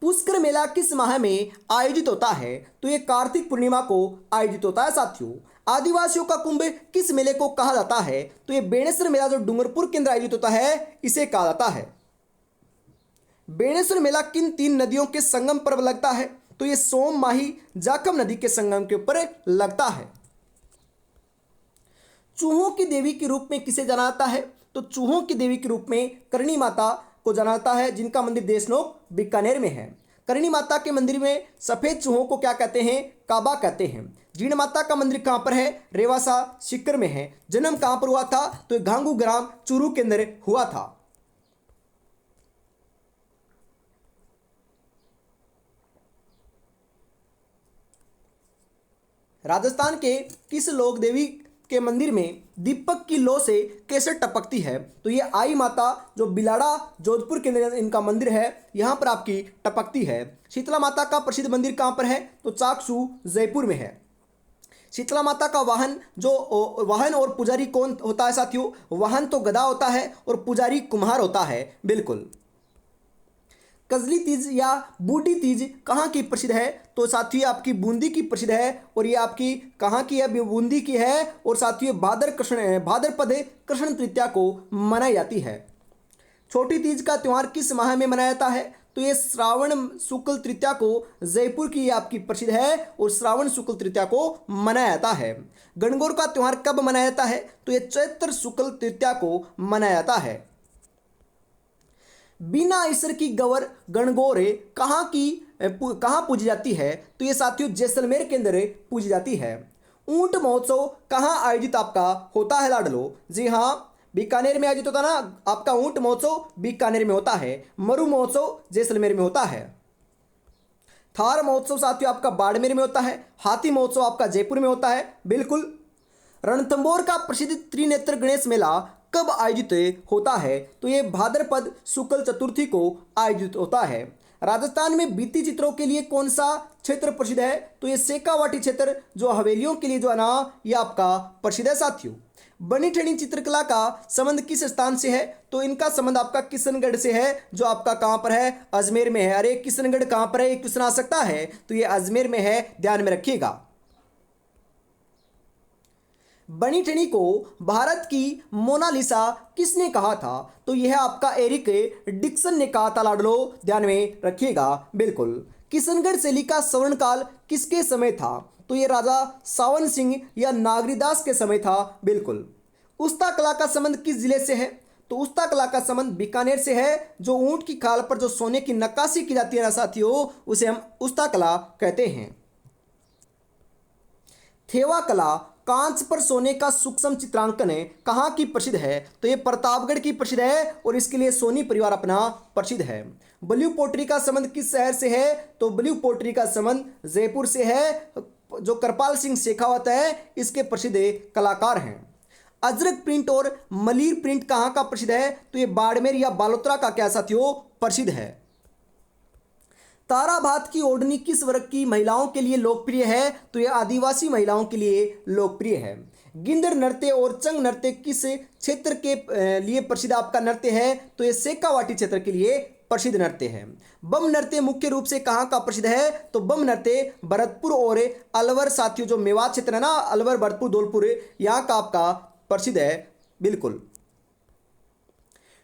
पुष्कर मेला किस माह में आयोजित होता है? तो ये कार्तिक पूर्णिमा को आयोजित होता है साथियों। आदिवासियों का कुंभ किस मेले को कहा जाता है? तो ये बेणेश्वर मेला जो डूंगरपुर के अंदर आयोजित होता है, इसे कहा जाता है। बेणेश्वर मेला किन 3 नदियों के संगम पर लगता है? तो ये सोम, माही, जाखम नदी के संगम के ऊपर लगता है। चूहों की देवी के रूप में किसे जाना जाता है? तो चूहों की देवी के रूप में करणी माता को जाना जाता है, जिनका मंदिर देशनोक बीकानेर में है। करणी माता के मंदिर में सफेद चूहों को क्या कहते हैं? काबा कहते हैं। जीण माता का मंदिर कहाँ पर है? रेवासा सीकर में है। जन्म कहाँ पर हुआ था? तो गांगू ग्राम चूरू के अंदर हुआ था। राजस्थान के किस लोक देवी के मंदिर में दीपक की लौ से कैसे टपकती है? तो ये आई माता जो बिलाड़ा जोधपुर के अंदर इनका मंदिर है, यहाँ पर आपकी टपकती है। शीतला माता का प्रसिद्ध मंदिर कहाँ पर है? तो चाकसू जयपुर में है। शीतला माता का वाहन और पुजारी कौन होता है साथियों? वाहन तो गदा होता है और पुजारी कुम्हार होता है, बिल्कुल। कजली तीज या बूढ़ी तीज कहाँ की प्रसिद्ध है? तो साथियों आपकी बूंदी की प्रसिद्ध है, और ये आपकी कहाँ की है? बूंदी की है। और साथियों भाद्रपद कृष्ण तृतीया को मनाई जाती है। छोटी तीज का त्यौहार किस माह में मनाया जाता है? तो ये श्रावण शुक्ल तृतीया को जयपुर की आपकी प्रसिद्ध है, और श्रावण शुक्ल तृतीया को मनाया जाता है। गणगौर का त्यौहार कब मनाया जाता है? तो ये चैत्र शुक्ल तृतीया को मनाया जाता है। बिना ईश्वर की गवर गणगौर कहाँ पूजी जाती है? तो ये साथियों जैसलमेर के अंदर पूजी जाती है। ऊंट महोत्सव कहाँ आयोजित आपका होता है लाडलो? जी हाँ, बीकानेर में आयोजित होता ना आपका ऊंट महोत्सव, बीकानेर में होता है। मरु महोत्सव जैसलमेर में होता है। थार महोत्सव साथियों आपका बाड़मेर में होता है। हाथी महोत्सव आपका जयपुर में होता है, बिल्कुल। रणथंभौर का प्रसिद्ध त्रिनेत्र गणेश मेला कब आयोजित होता है? तो ये भाद्रपद शुक्ल चतुर्थी को आयोजित होता है। राजस्थान में भित्ति चित्रों के लिए कौन सा क्षेत्र प्रसिद्ध है? तो ये शेखावाटी क्षेत्र जो हवेलियों के लिए जो है ना, ये आपका प्रसिद्ध है साथियों। बनी ठनी चित्रकला का संबंध किस स्थान से है? तो इनका संबंध आपका किशनगढ़ से है, जो आपका कहाँ पर है? अजमेर में है। अरे किशनगढ़ कहाँ पर है, ये क्वेश्चन आ सकता है। तो ये अजमेर में है, ध्यान में रखिएगा। बनी ठनी को भारत की मोनालिसा किसने कहा था? तो यह आपका एरिक डिक्सन ने कहा था लाडलो, ध्यान में रखिएगा, बिल्कुल। किशनगढ़ शैली का स्वर्ण काल किसके समय था? तो ये राजा सावन सिंह या नागरीदास के समय था। बिल्कुल। उस्ता कला का संबंध किस जिले से है? तो उस्ता कला का संबंध बीकानेर से है। जो ऊंट की खाल पर जो सोने की नक्काशी की जाती है ना साथियों, उसे हम उस्ता कला कहते हैं। थेवा कला कांच पर सोने का सूक्ष्म चित्रांकन है, कहाँ की प्रसिद्ध है? तो ये प्रतापगढ़ की प्रसिद्ध है और इसके लिए सोनी परिवार अपना प्रसिद्ध है। ब्लू पोट्री का संबंध किस शहर से है? तो ब्लू पोट्री का संबंध जयपुर से है। जो कृपाल सिंह शेखावत है इसके प्रसिद्ध कलाकार हैं। अजरक प्रिंट और मलिर प्रिंट कहाँ का प्रसिद्ध है? तो ये बाड़मेर या बालोतरा का क्या साथियों प्रसिद्ध है। ताराभात की ओढ़नी किस वर्ग की महिलाओं के लिए लोकप्रिय है? तो यह आदिवासी महिलाओं के लिए लोकप्रिय है। गिंदर नृत्य और चंग नृत्य किस क्षेत्र के लिए प्रसिद्ध आपका नृत्य है? तो यह शेखावाटी क्षेत्र के लिए प्रसिद्ध नृत्य है। बम नृत्य मुख्य रूप से कहाँ का प्रसिद्ध है? तो बम नृत्य भरतपुर और अलवर साथियों, जो मेवात क्षेत्र है ना, अलवर, भरतपुर, धौलपुर, यहाँ का आपका प्रसिद्ध है। बिल्कुल।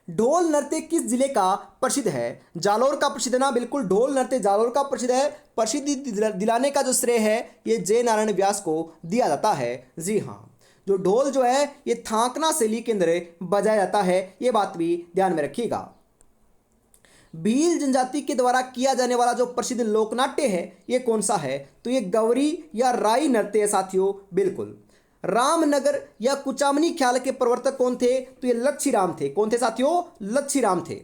ढोल नृत्य किस जिले का प्रसिद्ध है? जालौर का प्रसिद्ध है ना। बिल्कुल, ढोल नृत्य जालौर का प्रसिद्ध है। प्रसिद्धि दिलाने का जो श्रेय है ये जय नारायण व्यास को दिया जाता है। जी हाँ, जो ढोल जो है ये थांकना शैली के अंदर बजाया जाता है, ये बात भी ध्यान में रखिएगा। भील जनजाति के द्वारा किया जाने वाला जो प्रसिद्ध लोकनाट्य है ये कौन सा है? तो ये गौरी या राई नृत्य है साथियों। बिल्कुल। रामनगर या कुचामनी ख्याल के प्रवर्तक कौन थे? तो ये लच्छीराम थे। कौन थे साथियों? लच्छीराम थे।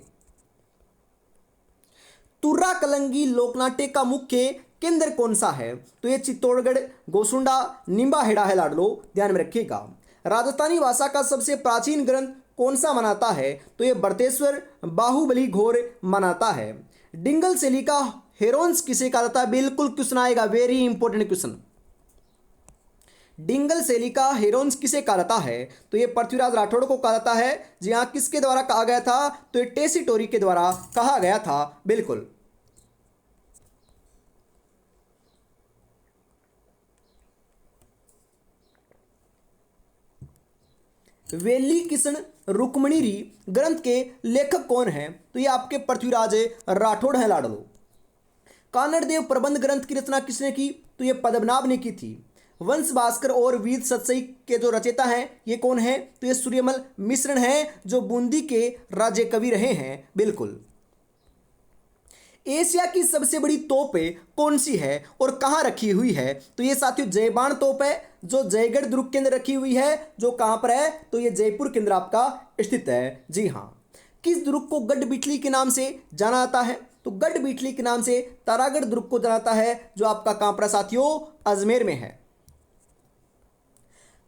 तुर्रा कलंगी लोकनाट्य का मुख्य केंद्र कौन सा है? तो ये चित्तौड़गढ़, गोसुंडा, निम्बा हेड़ा है लाडलो, ध्यान में रखिएगा। राजस्थानी भाषा का सबसे प्राचीन ग्रंथ कौन सा मनाता है? तो ये बरतेश्वर बाहुबली घोर मनाता है। डिंगल शैली का हेरोन्स किसे कहा जाता है? बिल्कुल क्वेश्चन आएगा, वेरी इंपॉर्टेंट क्वेश्चन। डिंगल शैली का हेरोन्स किसे कहा जाता है? तो ये पृथ्वीराज राठौड़ को कहा जाता है। जी हाँ, किसके द्वारा कहा गया था? तो ये टेसी टोरी के द्वारा कहा गया था। बिल्कुल। वेली किशन रुक्मणीरी ग्रंथ के लेखक कौन हैं? तो ये आपके पृथ्वीराज राठौड़ हैं लाडलो। कानड़देव प्रबंध ग्रंथ की रचना किसने की? तो ये पद्मनाभ ने की थी। वंश भास्कर और वीर सतसई के जो रचयिता हैं ये कौन है? तो ये सूर्यमल मिश्रण हैं, जो बूंदी के राज्य कवि रहे हैं। बिल्कुल। एशिया की सबसे बड़ी तोप कौन सी है और कहाँ रखी हुई है? तो ये साथियों जयबाण तोप है, जो जयगढ़ दुर्ग के अंदर रखी हुई है। जो कहाँ पर है? तो ये जयपुर के अंदर आपका स्थित है। जी हाँ। किस दुर्ग को गढ़ बिठली के नाम से जाना जाता है? तो गढ़ बिठली के नाम से तारागढ़ दुर्ग को जाना जाता है, जो आपका कहाँ पर साथियों? अजमेर में है।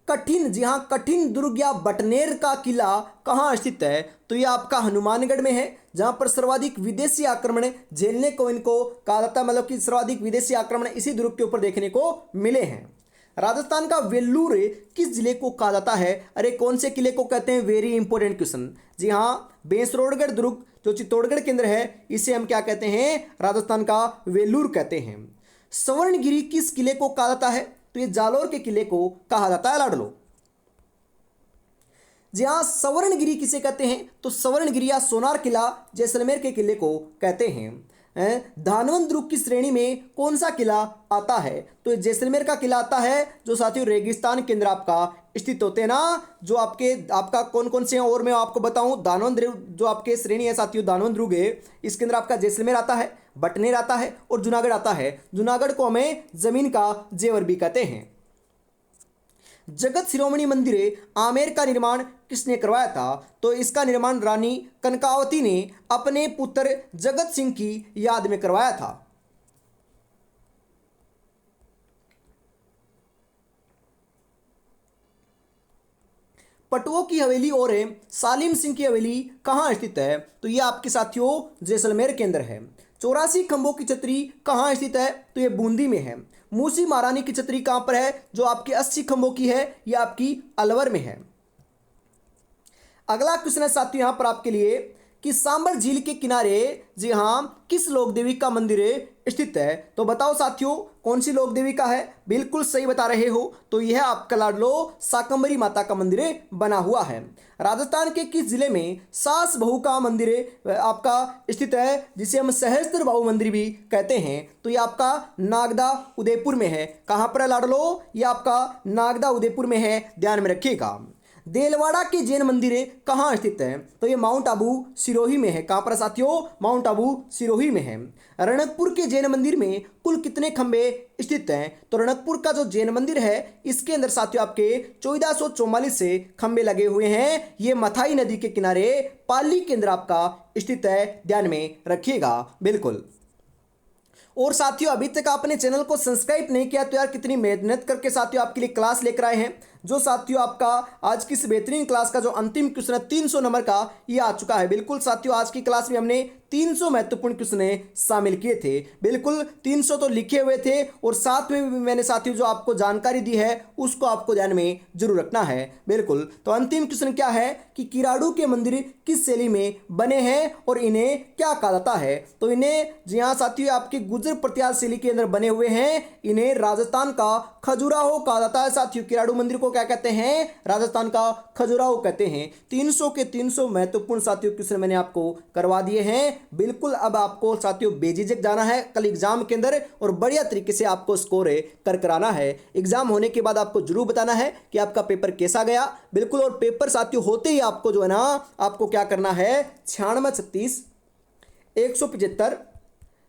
कठिन, जी हाँ, कठिन दुर्ग या बटनेर का किला कहाँ स्थित है? तो ये आपका हनुमानगढ़ में है, जहाँ पर सर्वाधिक विदेशी आक्रमण झेलने को इनको कहा जाता है। मतलब कि सर्वाधिक विदेशी आक्रमण इसी दुर्ग के ऊपर देखने को मिले हैं। राजस्थान का वेल्लूर किस जिले को कहा जाता है? अरे कौन से किले को कहते हैं? Very important question. जी हाँ, बेसरोडगढ़ दुर्ग जो चित्तौड़गढ़ के अंदर है, इसे हम क्या कहते हैं? राजस्थान का वेल्लूर कहते हैं। स्वर्णगिरी किस किले को कहा जाता है? तो ये जालौर के किले को कहा जाता है लाडलो। जी हाँ, स्वर्णगिरी किसे कहते हैं? तो स्वर्णगिरी या सोनार किला जैसलमेर के किले को कहते हैं। धानवंत दुर्ग की श्रेणी में कौन सा किला आता है? तो जैसलमेर का किला आता है, जो साथियों रेगिस्तान के अंदर आपका स्थित होते हैं ना। जो आपका कौन कौन से हैं और मैं आपको बताऊं। दानवंत दुर्ग जो आपके श्रेणी है साथियों, दानवंत दुर्ग है, इसके अंदर आपका जैसलमेर आता है, बटनेर आता है और जूनागढ़ आता है। जूनागढ़ को हमें जमीन का जेवर भी कहते हैं। जगत शिरोमणि मंदिर आमेर का निर्माण किसने करवाया था? तो इसका निर्माण रानी कनकावती ने अपने पुत्र जगत सिंह की याद में करवाया था। पटुओं की हवेली और सालिम सिंह की हवेली कहाँ स्थित है? तो ये आपके साथियों जैसलमेर के अंदर है। 84 खंभों की छतरी कहाँ स्थित है? तो ये बूंदी में है। मूसी महारानी की छतरी कहाँ पर है? जो आपकी 80 खंभों की है, ये आपकी अलवर में है। अगला क्वेश्चन है साथियों यहाँ पर आपके लिए, कि सांबर झील के किनारे, जी हाँ, किस लोक देवी का मंदिर स्थित है? तो बताओ साथियों, कौन सी लोक देवी का है? बिल्कुल सही बता रहे हो, तो यह आपका लाडलो शाकंभरी माता का मंदिर बना हुआ है। राजस्थान के किस जिले में सास बहू का मंदिर आपका स्थित है, जिसे हम सहस्त्र बाहु मंदिर भी कहते हैं? तो ये आपका नागदा उदयपुर में है। कहाँ पर है लाडलो? ये आपका नागदा उदयपुर में है, ध्यान में रखिएगा। देलवाड़ा के जैन मंदिर कहाँ स्थित है? तो ये माउंट आबू सिरोही में है। कहाँ पर साथियों? माउंट आबू सिरोही में है। रणकपुर के जैन मंदिर में कुल कितने खंबे स्थित हैं? तो रणकपुर का जो जैन मंदिर है, इसके अंदर साथियों आपके 1444 से खंबे लगे हुए हैं। ये मथाई नदी के किनारे पाली के अंदर आपका स्थित है, ध्यान में रखिएगा। बिल्कुल। और साथियों, अभी तक आपने चैनल को सब्सक्राइब नहीं किया तो यार कितनी मेहनत करके साथियों आपके लिए क्लास लेकर आए हैं। जो साथियों आपका आज की इस बेहतरीन क्लास का जो अंतिम क्वेश्चन है 300 नंबर का, ये आ चुका है। बिल्कुल साथियों, आज की क्लास में हमने 300 महत्वपूर्ण क्वेश्चन शामिल किए थे। बिल्कुल 300 तो लिखे हुए थे, और साथ में भी मैंने साथियों जो आपको जानकारी दी है उसको आपको ध्यान में जरूर रखना है। बिल्कुल, तो अंतिम क्वेश्चन क्या है कि किराड़ू के मंदिर किस शैली में बने हैं और इन्हें क्या कहा जाता है? तो इन्हें, जी हाँ साथियों, आपकी गुर्जर प्रतिहार शैली के अंदर बने हुए हैं। इन्हें राजस्थान का खजुराहो कहा जाता है। साथियों किराड़ू मंदिर को क्या कहते हैं? राजस्थान का खजुराहो कहते हैं। 300 के 300 महत्वपूर्ण साथियों क्वेश्चन मैंने आपको करवा दिए हैं। बिल्कुल, अब आपको साथियों बेझिझक जाना है कल एग्जाम के अंदर, और बढ़िया तरीके से आपको स्कोर कर कराना है। एग्जाम होने के बाद आपको जरूर बताना है कि आपका पेपर कैसा गया। बिल्कुल, और पेपर साथियों होते ही आपको जो है ना, आपको क्या करना है, 96 36 175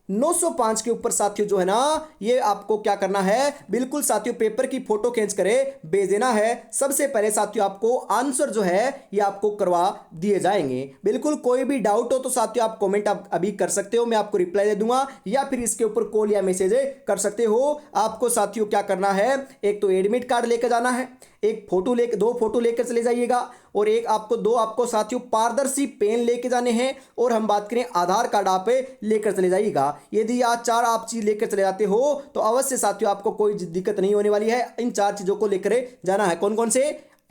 905 के ऊपर साथियों जो है ना, ये आपको क्या करना है, बिल्कुल साथियों पेपर की फोटो खींच करे भेज देना है। सबसे पहले साथियों आपको आंसर जो है ये आपको करवा दिए जाएंगे। बिल्कुल, कोई भी डाउट हो तो साथियों आप कमेंट आप अभी कर सकते हो, मैं आपको रिप्लाई दे दूंगा, या फिर इसके ऊपर कॉल या मैसेज कर सकते हो। आपको साथियों क्या करना है, एक तो एडमिट कार्ड लेकर जाना है, एक फोटो लेकर, 2 फोटो लेकर चले जाइएगा, और एक आपको साथियों पारदर्शी पेन लेके जाने हैं, और हम बात करें आधार कार्ड आप लेकर चले जाइएगा। यदि आप 4 आप चीज लेकर चले जाते हो तो अवश्य साथियों आपको कोई दिक्कत नहीं होने वाली है। इन 4 चीजों को लेकर जाना है। कौन कौन से?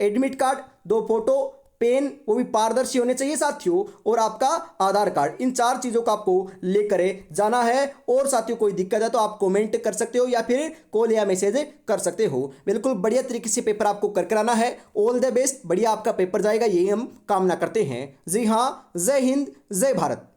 एडमिट कार्ड, 2 फोटो, पेन, वो भी पारदर्शी होने चाहिए साथियों, और आपका आधार कार्ड। इन 4 चीजों को आपको लेकर जाना है। और साथियों कोई दिक्कत है तो आप कमेंट कर सकते हो या फिर कॉल या मैसेज कर सकते हो। बिल्कुल बढ़िया तरीके से पेपर आपको करके आना है। ऑल द बेस्ट, बढ़िया आपका पेपर जाएगा, यही हम कामना करते हैं। जी हाँ, जय हिंद, जय भारत।